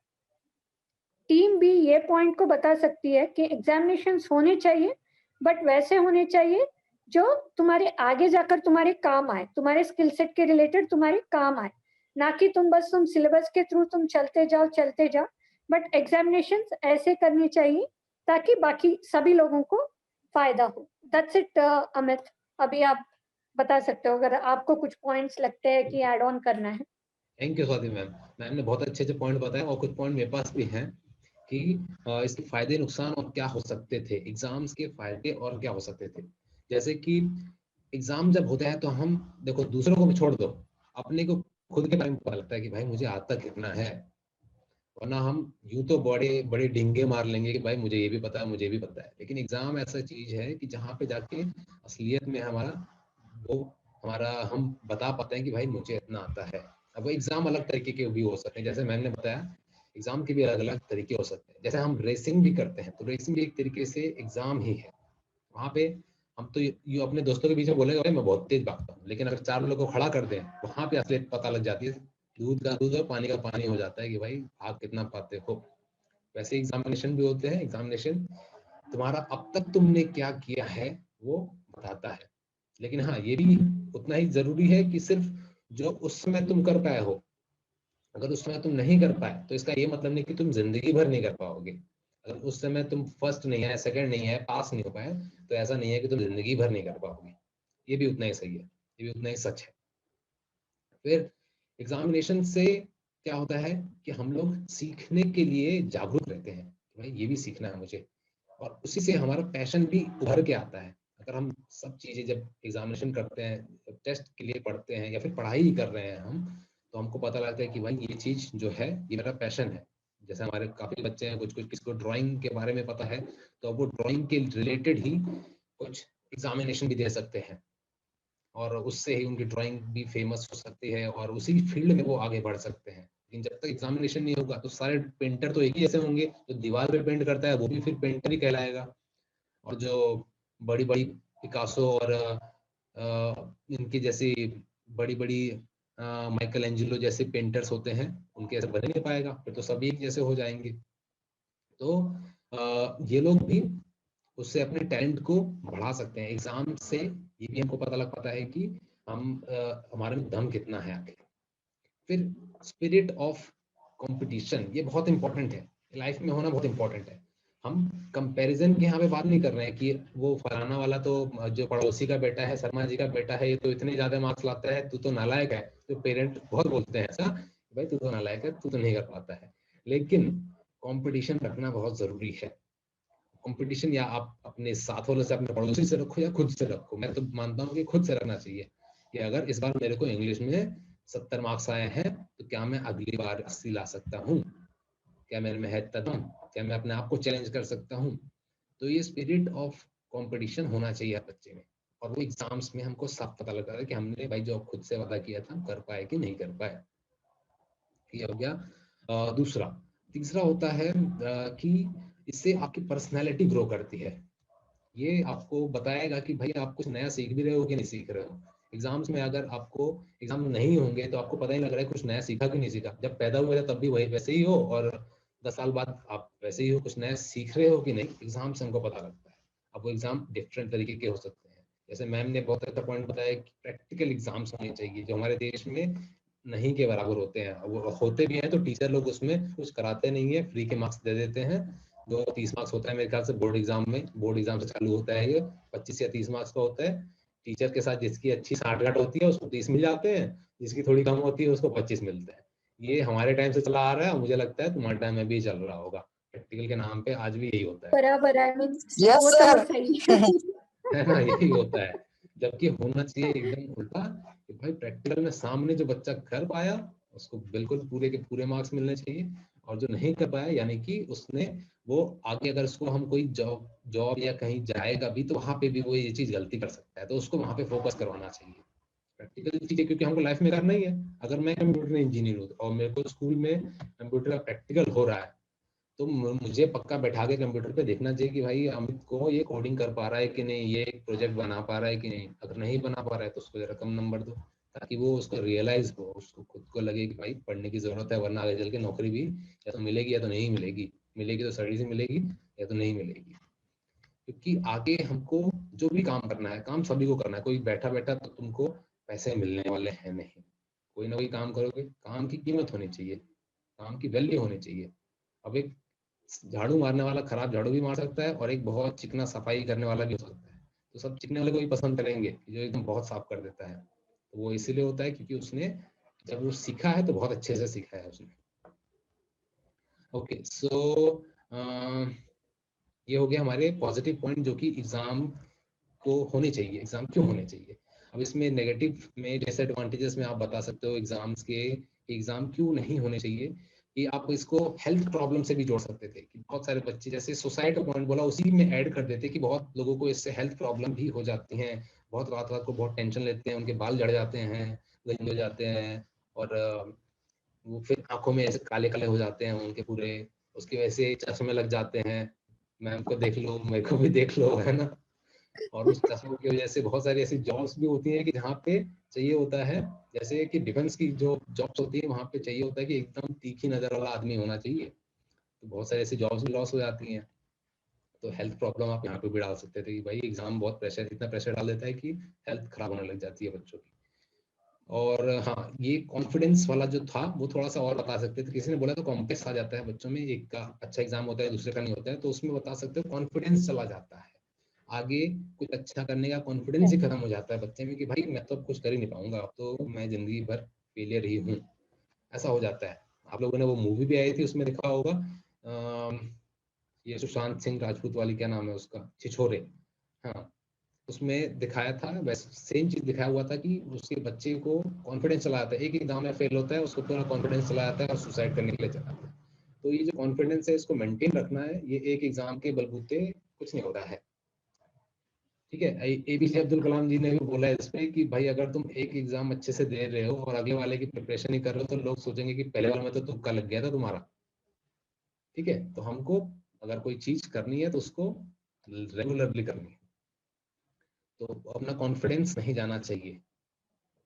टीम भी ये पॉइंट को बता सकती है कि एग्जामिनेशंस होने चाहिए, बट वैसे होने चाहिए जो तुम्हारे आगे जाकर तुम्हारे काम आए, तुम्हारे स्किल सेट के रिलेटेड तुम्हारे काम आए, ना कि तुम सिलेबस के थ्रू तुम चलते जाओ। बट एग्जामिनेशंस ऐसे करनी चाहिए ताकि बाकी सभी लोगों को फायदा हो। दैट्स इट अमित, अभी आप बता सकते हो अगर आपको कुछ पॉइंट्स लगते हैं कि ऐड ऑन करना है। Thank you Swati ma'am, ma'am ने बहुत अच्छे पॉइंट बताए और कुछ पॉइंट मेरे पास भी हैं कि इसके फायदे नुकसान और क्या हो सकते थे, एग्जाम्स के फायदे और क्या हो सकते थे। जैसे कि एग्जाम जब होता है तो हम देखो दूसरों को भी छोड़ दो, अपने को खुद के बारे में पता लगता है कि भाई मुझे आता कितना है, वरना हम यूं तो बड़े बड़े डिंगे मार लेंगे कि भाई मुझे ये भी पता है, मुझे भी पता है। लेकिन एग्जाम ऐसा चीज है कि जहाँ पे जाके असलियत में हम बता पाते हैं कि भाई मुझे इतना आता है। अब वो एग्जाम अलग तरीके के भी हो सकते हैं, जैसे मैम ने बताया एग्जाम के भी अलग अलग तरीके हो सकते हैं। जैसे हम रेसिंग भी करते हैं तो रेसिंग भी एक तरीके से एग्जाम ही है। वहाँ पे हम तो यूं अपने दोस्तों के बीच में बोलेंगे भाई मैं बहुत तेज भागता हूँ, लेकिन अगर 4 लोगों को खड़ा कर दें वहाँ पे असलियत पता लग जाती है, दूध का दूध और पानी का पानी हो जाता है कि भाई आप कितना पाते हो। वैसे एग्जामिनेशन भी होते हैं, एग्जामिनेशन तुम्हारा अब तक तुमने क्या किया है वो बताता है। लेकिन हाँ ये भी उतना ही जरूरी है कि सिर्फ जो उस समय तुम कर पाए हो, अगर उस समय तुम नहीं कर पाए तो इसका ये मतलब नहीं कि तुम जिंदगी भर नहीं कर पाओगे। अगर उस समय तुम फर्स्ट नहीं है, सेकंड नहीं है, पास नहीं हो पाए तो ऐसा नहीं है कि तुम जिंदगी भर नहीं कर पाओगे। ये भी उतना ही सही है, ये भी उतना ही सच है। फिर एग्जामिनेशन से क्या होता है कि हम लोग सीखने के लिए जागरूक रहते हैं, भाई ये भी सीखना है मुझे, और उसी से हमारा पैशन भी उभर के आता है। अगर हम सब चीजें जब एग्जामिनेशन करते हैं, टेस्ट के लिए पढ़ते हैं या फिर पढ़ाई ही कर रहे हैं हम, तो हमको पता लगता है कि भाई ये चीज जो है ये मेरा पैशन है। जैसे हमारे काफी बच्चे हैं, कुछ किसी को ड्राइंग के बारे में पता है तो अब वो ड्राइंग के रिलेटेड ही कुछ एग्जामिनेशन भी दे सकते हैं और उससे ही उनकी ड्राइंग भी फेमस हो सकती है और उसी फील्ड में वो आगे बढ़ सकते हैं। लेकिन जब तक एग्जामिनेशन नहीं होगा तो सारे पेंटर तो एक ही जैसे होंगे, जो दीवार पे पेंट करता है वो भी फिर पेंटर ही कहलाएगा, और जो बड़ी बड़ी पिकासो और इनकी जैसी बड़ी बड़ी माइकल एंजेलो जैसे पेंटर्स होते हैं उनके ऐसे बन नहीं पाएगा, फिर तो सभी एक जैसे हो जाएंगे। तो ये लोग भी उससे अपने टैलेंट को बढ़ा सकते हैं। एग्जाम से ये भी हमको पता लग पाता है कि हमारे में दम कितना है आगे। फिर स्पिरिट ऑफ कंपटीशन, ये बहुत इंपॉर्टेंट है, लाइफ में होना बहुत इंपॉर्टेंट है। हम कंपैरिजन की यहाँ पे बात नहीं कर रहे हैं कि वो फलाना वाला तो जो पड़ोसी का बेटा है, शर्मा जी का बेटा है, ये तो इतने ज्यादा मार्क्स लाता है, तू तो नालायक है। तो पेरेंट बहुत बोलते हैं ऐसा, भाई तू तो नालायक है, तू तो नहीं कर पाता है। लेकिन कंपटीशन रखना बहुत जरूरी है। कंपटीशन या आप अपने साथ वालों से, अपने पड़ोसी से रखो या खुद से रखो। मैं तो मानता हूँ कि खुद से रखना चाहिए कि अगर इस बार मेरे को इंग्लिश में 70 मार्क्स आए हैं तो क्या मैं अगली बार 80 ला सकता हूँ, क्या मेरे में है दम, क्या मैं अपने आप को चैलेंज कर सकता हूँ। तो ये स्पिरिट ऑफ कंपटीशन होना चाहिए हर बच्चे में, और वो एग्जाम्स में हमको साफ पता लगता है कि हमने भाई जो खुद से वादा किया था हम कर पाए कि नहीं कर पाए। ये हो गया दूसरा। तीसरा होता है कि इससे आपकी पर्सनैलिटी ग्रो करती है। ये आपको बताएगा कि भाई आप कुछ नया सीख भी रहे हो कि नहीं सीख रहे हो। एग्जाम्स में अगर आपको एग्जाम नहीं होंगे तो आपको पता ही लग रहा है कुछ नया सीखा कि नहीं सीखा। जब पैदा हुए थे तब भी वही वैसे ही हो, और 10 साल बाद आप वैसे ही हो, कुछ नया सीख रहे हो कि नहीं, एग्जाम से हमको पता लगता है। अब वो एग्जाम डिफरेंट तरीके के हो सकते हैं। जैसे मैम ने बहुत अच्छा पॉइंट बताया कि प्रैक्टिकल एग्जाम्स होने चाहिए, जो हमारे देश में नहीं के बराबर होते हैं। वो होते भी हैं तो टीचर लोग उसमें कुछ कराते नहीं है, फ्री के मार्क्स दे देते हैं। जो 30 मार्क्स होता है मेरे ख्याल से बोर्ड एग्जाम में, बोर्ड एग्जाम से चालू होता है ये, 25 या 30 मार्क्स का होता है। टीचर के साथ जिसकी अच्छी 60 होती है उसको 30 मिल जाते हैं, जिसकी थोड़ी कम होती है उसको 25 मिलते हैं। ये हमारे टाइम से चला आ रहा है, मुझे लगता है तुम्हारे टाइम में भी चल रहा होगा। प्रैक्टिकल के नाम पे आज भी यही होता है। बराबर है, यस वो सर। तो सही है ना, यही होता है। जबकि होना चाहिए एकदम उल्टा, कि भाई प्रैक्टिकल में सामने जो बच्चा कर पाया उसको बिल्कुल पूरे के पूरे मार्क्स मिलने चाहिए, और जो नहीं कर पाया यानी कि उसने वो आगे अगर उसको हम कोई जॉब या कहीं जाएगा भी तो वहां पे भी वो ये चीज गलती कर सकता है, तो उसको वहां पे फोकस करवाना चाहिए। प्रैक्टिकल ठीक है क्योंकि हमको लाइफ में करना ही है। अगर मैं कंप्यूटर इंजीनियर हूँ और मेरे को स्कूल में कंप्यूटर का प्रैक्टिकल हो रहा है तो मुझे पक्का बैठा के कंप्यूटर पे देखना चाहिए कि भाई अमित को ये कोडिंग कर पा रहा है कि नहीं, ये एक प्रोजेक्ट बना पा रहा है कि नहीं। अगर नहीं बना पा रहा है तो उसको जरा कम नंबर दो, ताकि वो उसको रियलाइज हो, उसको खुद को लगे कि भाई पढ़ने की जरूरत है, वरना आगे चल के नौकरी भी या तो मिलेगी या तो नहीं मिलेगी। मिलेगी तो स्टडी से मिलेगी या तो नहीं मिलेगी। क्योंकि आगे हमको जो भी काम करना है, काम सभी को करना है। कोई बैठा बैठा तो तुमको पैसे मिलने वाले हैं नहीं। कोई ना कोई काम करोगे, काम की कीमत होनी चाहिए, काम की वैल्यू होनी चाहिए। अब एक झाड़ू मारने वाला खराब झाड़ू भी मार सकता है और एक बहुत चिकना सफाई करने वाला भी हो सकता है। तो सब चिकने वाले को भी पसंद करेंगे जो एकदम बहुत साफ कर देता है। तो वो इसीलिए होता है क्योंकि उसने जब वो सीखा है तो बहुत अच्छे से सीखा है उसने। ओके सो ये हो गया हमारे पॉजिटिव पॉइंट जो कि एग्जाम को होने चाहिए। एग्जाम क्यों होने चाहिए। अब इसमें नेगेटिव में डिसएडवांटेजेस में आप बता सकते हो एग्जाम्स के, एग्जाम क्यों नहीं होने चाहिए। कि आप इसको हेल्थ प्रॉब्लम से भी जोड़ सकते थे कि बहुत सारे बच्चे, जैसे सुसाइड का पॉइंट बोला उसी में ऐड कर देते कि बहुत लोगों को इससे हेल्थ प्रॉब्लम भी हो जाती हैं। बहुत रात रात को बहुत टेंशन लेते हैं, उनके बाल झड़ जाते हैं, गंजे हो जाते हैं, और वो फिर आंखों में ऐसे काले काले हो जाते हैं उनके पूरे, उसकी वजह से चश्मे लग जाते हैं। मैम को देख लो, मेरे को भी देख लो, है ना। और उस चश्मों की वजह से बहुत सारी ऐसी जॉब्स भी होती हैं कि जहाँ पे चाहिए होता है, जैसे कि डिफेंस की जो जॉब्स होती है वहाँ पे चाहिए होता है कि एकदम तीखी नजर वाला आदमी होना चाहिए। तो बहुत सारी ऐसी जॉब्स भी लॉस हो जाती हैं। तो हेल्थ प्रॉब्लम आप यहाँ पे भी डाल सकते थे कि भाई एग्जाम बहुत प्रेशर, इतना प्रेशर डाल देता है कि हेल्थ खराब होने लग जाती है बच्चों की। और हाँ, ये कॉन्फिडेंस वाला जो था वो थोड़ा सा और बता सकते थे। किसी ने बोला तो कॉम्प्लेक्स आ जाता है बच्चों में, एक का अच्छा एग्जाम होता है दूसरे का नहीं होता है, तो उसमें बता सकते हो कॉन्फिडेंस चला जाता है। आगे कुछ अच्छा करने का कॉन्फिडेंस ही खत्म हो जाता है बच्चे में कि भाई मैं तो अब कुछ कर ही नहीं पाऊंगा, अब तो मैं जिंदगी भर फेलियर ही हूँ, ऐसा हो जाता है। आप लोगों ने वो मूवी भी आई थी उसमें देखा होगा, ये सुशांत सिंह राजपूत वाली, क्या नाम है उसका, छिछोरे। हाँ, उसमें दिखाया था वैसे सेम चीज दिखाया हुआ था कि उसके बच्चे को कॉन्फिडेंस चला जाता है, एक एग्जाम में फेल होता है उसको पूरा कॉन्फिडेंस चला जाता है और सुसाइड करने के लिए चला जाता है। तो ये जो कॉन्फिडेंस है इसको मेंटेन रखना है, ये एक एग्जाम के बलबूते कुछ नहीं होता है। ठीक है, एपीजे अब्दुल कलाम जी ने भी बोला है इस पे कि भाई अगर तुम एक एग्जाम अच्छे से दे रहे हो और अगले वाले की प्रिपरेशन ही कर रहे हो तो लोग सोचेंगे कि पहले वाले में तो तुक्का लग गया था तुम्हारा। ठीक है, तो हमको अगर कोई चीज करनी है तो उसको रेगुलरली करनी है। तो अपना कॉन्फिडेंस नहीं जाना चाहिए।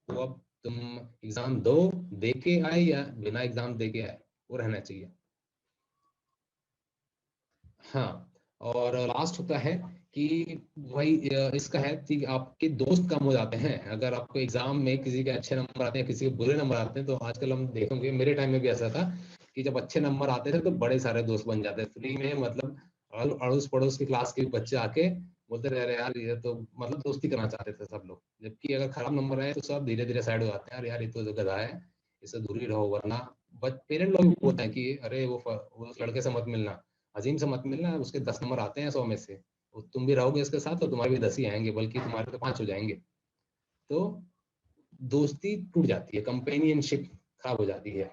तो अब तुम एग्जाम दो, दे के आए या बिना एग्जाम दे के आए, वो रहना चाहिए। हाँ, और लास्ट होता है कि भाई इसका है कि आपके दोस्त कम हो जाते हैं अगर आपको एग्जाम में किसी के अच्छे नंबर आते हैं किसी के बुरे नंबर आते हैं। तो आजकल हम देखेंगे, मेरे टाइम में भी ऐसा था कि जब अच्छे नंबर आते थे तो बड़े सारे दोस्त बन जाते थे फ्री में। मतलब अड़ोस पड़ोस की क्लास के बच्चे आके बोलते रहे अरे यार ये तो, मतलब दोस्ती करना चाहते थे सब लोग। जबकि अगर खराब नंबर आए तो सब धीरे धीरे साइड हो जाते हैं, अरे यार ये तो गधा है, इससे दूर ही रहो, वरना पेरेंट लोग भी बोलते हैं कि अरे वो उस लड़के से मत मिलना, अजीम से मत मिलना, उसके 10 नंबर आते हैं 100 में से, तुम भी रहोगे इसके साथ तो तुम्हारे भी 10 ही आएंगे, बल्कि तुम्हारे तो 5 हो जाएंगे। तो दोस्ती टूट जाती है, कंपेनियनशिप खराब हो जाती है।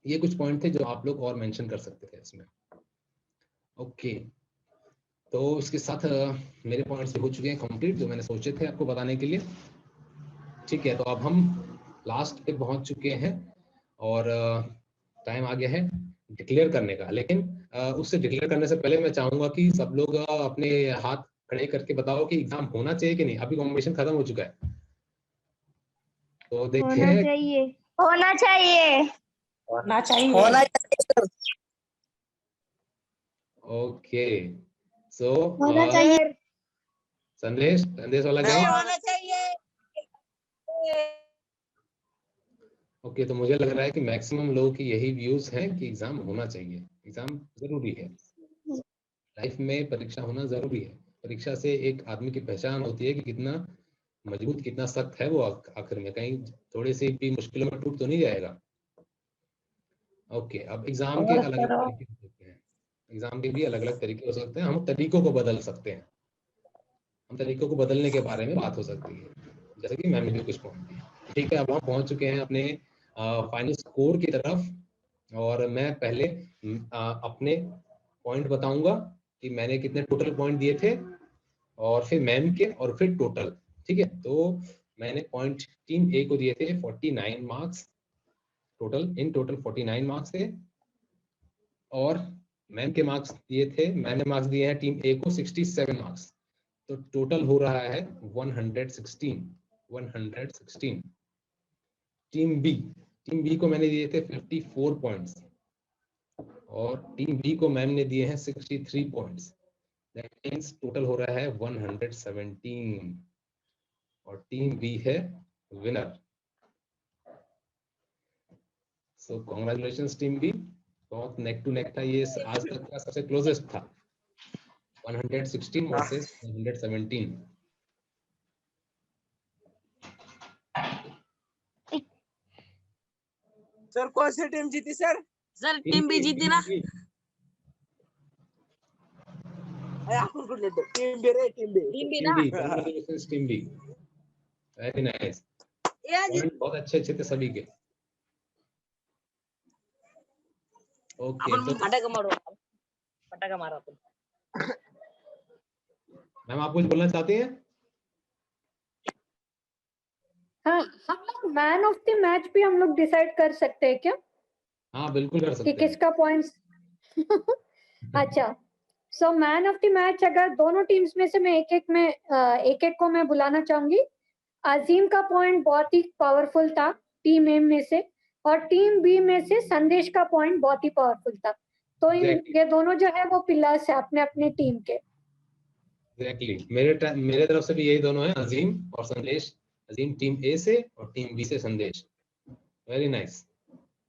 ये कुछ पॉइंट थे जो आप लोग और मेंशन कर सकते थे इसमें। ओके, तो इसके साथ मेरे पॉइंट्स हो चुके हैं कंप्लीट, जो मैंने सोचे थे आपको बताने के लिए। ठीक है, तो अब हम लास्ट पे पहुंच चुके हैं और टाइम आ गया है डिक्लेयर करने का। लेकिन उससे डिक्लेयर करने से पहले मैं चाहूंगा कि सब लोग अपने हाथ खड़े करके बताओ कि एग्जाम होना चाहिए कि नहीं। अभी कॉम्पिटिशन खत्म हो चुका है, तो देखते होना हैं। चाहिए। होना चाहिए। होना चाहिए। होना चाहिए सर। ओके, सो होना चाहिए। संदेश वाला क्या नहीं है? होना चाहिए। ओके, तो मुझे लग रहा है कि मैक्सिमम लोगों की यही व्यूज हैं कि एग्जाम होना चाहिए। एग्जाम जरूरी है, लाइफ में परीक्षा होना जरूरी है। परीक्षा से एक आदमी की पहचान होती है कि कितना मजबूत, कितना सख्त है वो आखिर में, कहीं थोड़ी सी भी मुश्किलों में टूट तो नहीं जाएगा। ओके, अब एग्जाम के और अलग अलग सर तरीके हो सकते हैं। एग्जाम के भी अलग अलग तरीके हो सकते हैं, हम तरीकों को बदल सकते हैं। हम तरीकों को बदलने के बारे में बात हो सकती है, जैसे कि मैंने भी कुछ पॉइंट दिए। ठीक है, अब हम पहुंच चुके हैं अपने फाइनल स्कोर की तरफ। और मैं पहले अपने पॉइंट बताऊंगा कि मैंने कितने टोटल पॉइंट दिए थे, और फिर मैम के, और फिर टोटल। ठीक है, तो मैंने पॉइंट टीम ए को दिए थे 49 marks total, in total 49 marks थे। और मैम के मार्क्स दिए थे, मैंने मार्क्स दिए हैं टीम ए को 67 मार्क्स। तो टोटल हो रहा है 116। टीम बी को मैंने दिए थे 54 पॉइंट्स, और टीम बी को मैम ने दिए हैं 63 पॉइंट्स। दैट मींस टोटल हो रहा है 117, और टीम बी है winner. So congratulations team B, बहुत नेक टू नेक था ये, आज तक का सबसे क्लोजेस्ट था। 116 वर्सेस 117। सर कौन सी टीम जीती सर? सर टीम भी जीती ना। आपण कुठले तर टीम बी रे, टीम बी। टीम भी ना। Congratulations team B, very nice. ये जी- पॉइंट बहुत अच्छे थे सभी के। ओके, अपन तो फटाका मारो अपन। मैम आप कुछ बोलना चाहते हैं? हाँ, हम लोग मैन ऑफ द मैच भी हम लोग डिसाइड कर सकते हैं क्या, हाँ बिल्कुल कर कि सकते हैं। किसका पॉइंट्स? अच्छा, so man of the match अगर दोनों टीम्स में से मैं एक एक को मैं बुलाना चाहूंगी। अजीम का पॉइंट बहुत ही पावरफुल था टीम ए में से, और टीम बी में से संदेश का पॉइंट बहुत ही पावरफुल था। तो Exactly. ये दोनों जो है वो पिलर्स है अपने अपने टीम के। एग्जैक्टली, मेरे तरफ से भी यही दोनों हैं, अजीम और संदेश। अजीम टीम ए से और टीम बी से संदेश। वेरी नाइस,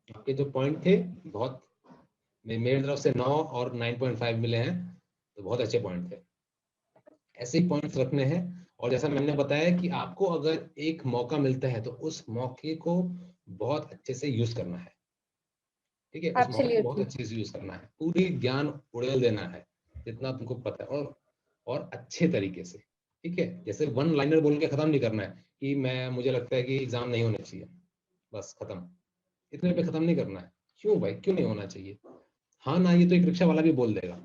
आपके जो पॉइंट थे बहुत, मेरी तरफ से 9 और 9.5 मिले हैं, तो बहुत अच्छे पॉइंट थे। ऐसे ही पॉइंट्स रखने हैं। और जैसा मैंने बताया कि आपको अगर एक मौका मिलता है तो उस मौके को बहुत अच्छे से यूज करना है। ठीक है, उस मौके को बहुत अच्छे से यूज करना है, पूरी ज्ञान उड़ेल देना है जितना तुमको पता है, और अच्छे तरीके से। ठीक है, जैसे वन लाइनर बोल के खत्म नहीं करना है कि मुझे लगता है कि एग्जाम नहीं होने चाहिए, बस खत्म, इतने पे खत्म नहीं करना है। क्यों भाई, क्यों नहीं होना चाहिए? हाँ ना, ये तो एक रिक्शा वाला भी बोल देगा,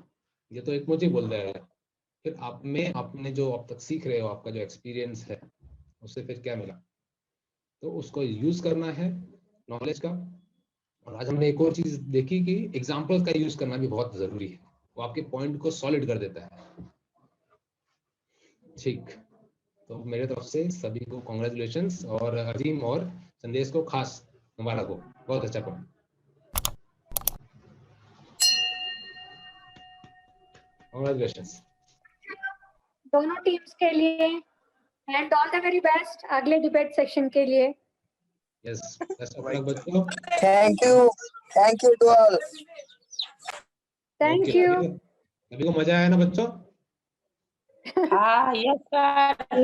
ये तो एक मुझे बोल देगा। फिर आप में आपने जो अब तक सीख रहे हो, आपका जो एक्सपीरियंस है, उससे फिर क्या मिला? तो उसको यूज करना है नॉलेज का। और आज हमने एक और चीज देखी कि एग्जाम्पल का यूज करना भी बहुत जरूरी है, वो आपके पॉइंट को सॉलिड कर देता है। ठीक, तो मेरे तरफ से सभी को कॉन्ग्रेचुलेशंस, और अजीम और संदेश को खास मुबारक हो, बहुत अच्छा पॉइंट। कॉन्ग्रेचुलेशंस दोनों टीम्स के लिए, and all the very best अगले डिबेट सेक्शन के लिए। यस, बेस्ट ऑफ लक बच्चों। Thank you to all. Thank you. सभी को मजा आया ना बच्चों? हाँ यस सर।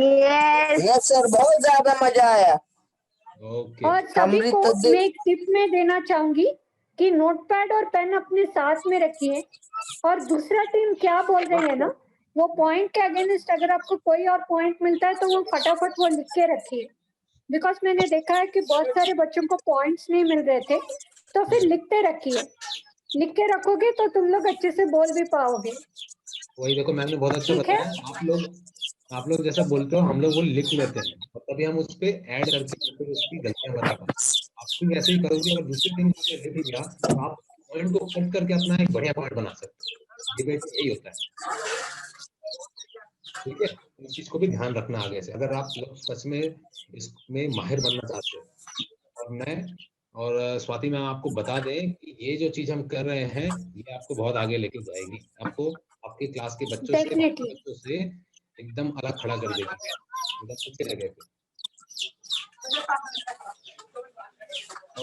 यस सर, बहुत ज्यादा मजा आया। ओके, और सभी को मैं एक टिप में देना चाहूंगी कि नोटपैड और पेन अपने साथ में रखिए, और दूसरा टीम क्या बोल रहे हैं ना, वो पॉइंट के अगेंस्ट अगर आपको कोई और पॉइंट मिलता है तो वो फटाफट वो लिख के रखिए। बिकॉज मैंने देखा है कि बहुत सारे बच्चों को पॉइंट्स नहीं मिल रहे थे, तो फिर लिखते रखिए। लिख के रखोगे तो तुम लोग अच्छे से बोल भी पाओगे। वही देखो मैम ने बहुत अच्छा ठीक है। बताया। आप लोग जैसा बोलते हो हम लोग वो लिख लेते हैं और तभी हम उस पे ऐड करके फिर उसकी गलतियां बताते हैं। आप भी ऐसे ही करोगे, अगर दूसरे दिन आपने लिख लिया तो आप पॉइंट को कट करके अपना एक बढ़िया पॉइंट बना सकते हो। डिबेट यही होता है, ठीक है। इस चीज को भी ध्यान रखना आगे से, अगर आप लोग सच में इसमें माहिर बनना चाहते हो। और मैं और स्वाति मैम आपको बता दें कि ये जो चीज हम कर रहे हैं ये आपको बहुत आगे लेके जाएगी, आपको आपके क्लास के बच्चों से, डेफिनेटली। बच्चों से एकदम अलग खड़ा कर देगी, एकदम अच्छे जगह पे।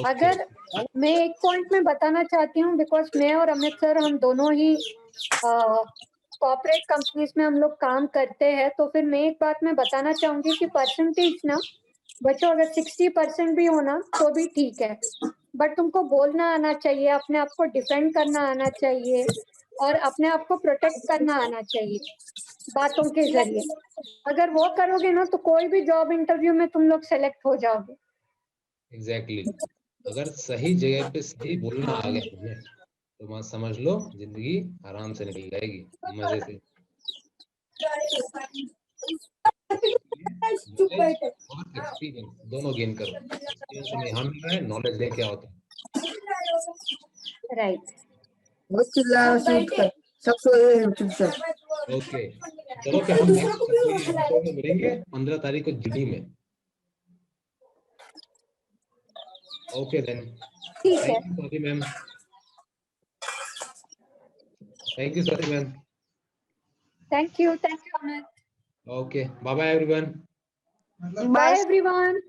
अगर मैं एक पॉइंट में बताना चाहती हूँ, बिकॉज मैं और अमित सर हम दोनों ही कॉर्पोरेट कंपनीज में हम लोग काम करते हैं, तो फिर मैं एक बात मैं बताना चाहूंगी कि परसेंटेज ना बच्चों अगर 60% भी होना तो भी ठीक है, बट तुमको बोलना आना चाहिए, अपने आप को डिफेंड करना आना चाहिए और अपने आप को प्रोटेक्ट करना आना चाहिए बातों के जरिए। अगर वो करोगे ना तो कोई भी जॉब इंटरव्यू में तुम लोग सेलेक्ट हो जाओगे। एग्जैक्टली अगर सही जगह पे सही बोलना आ गया तुम्हें तो मत समझ लो जिंदगी आराम से निकल जाएगी, मजे से। नॉलेज और एक्सपीरियंस दोनों गेन करो। एक्सपीरियंस हमें यहाँ मिल रहा है, नॉलेज दे क्या होता है। राइट। ओके चलो फिर हम नेक्स्ट एपिसोड में मिलेंगे 15 तारीख को जीडी में। ओके देन, ठीक है। Thank you Swati ma'am. Thank you Swati ma'am. Thank you Amit. Okay bye bye everyone. Bye everyone.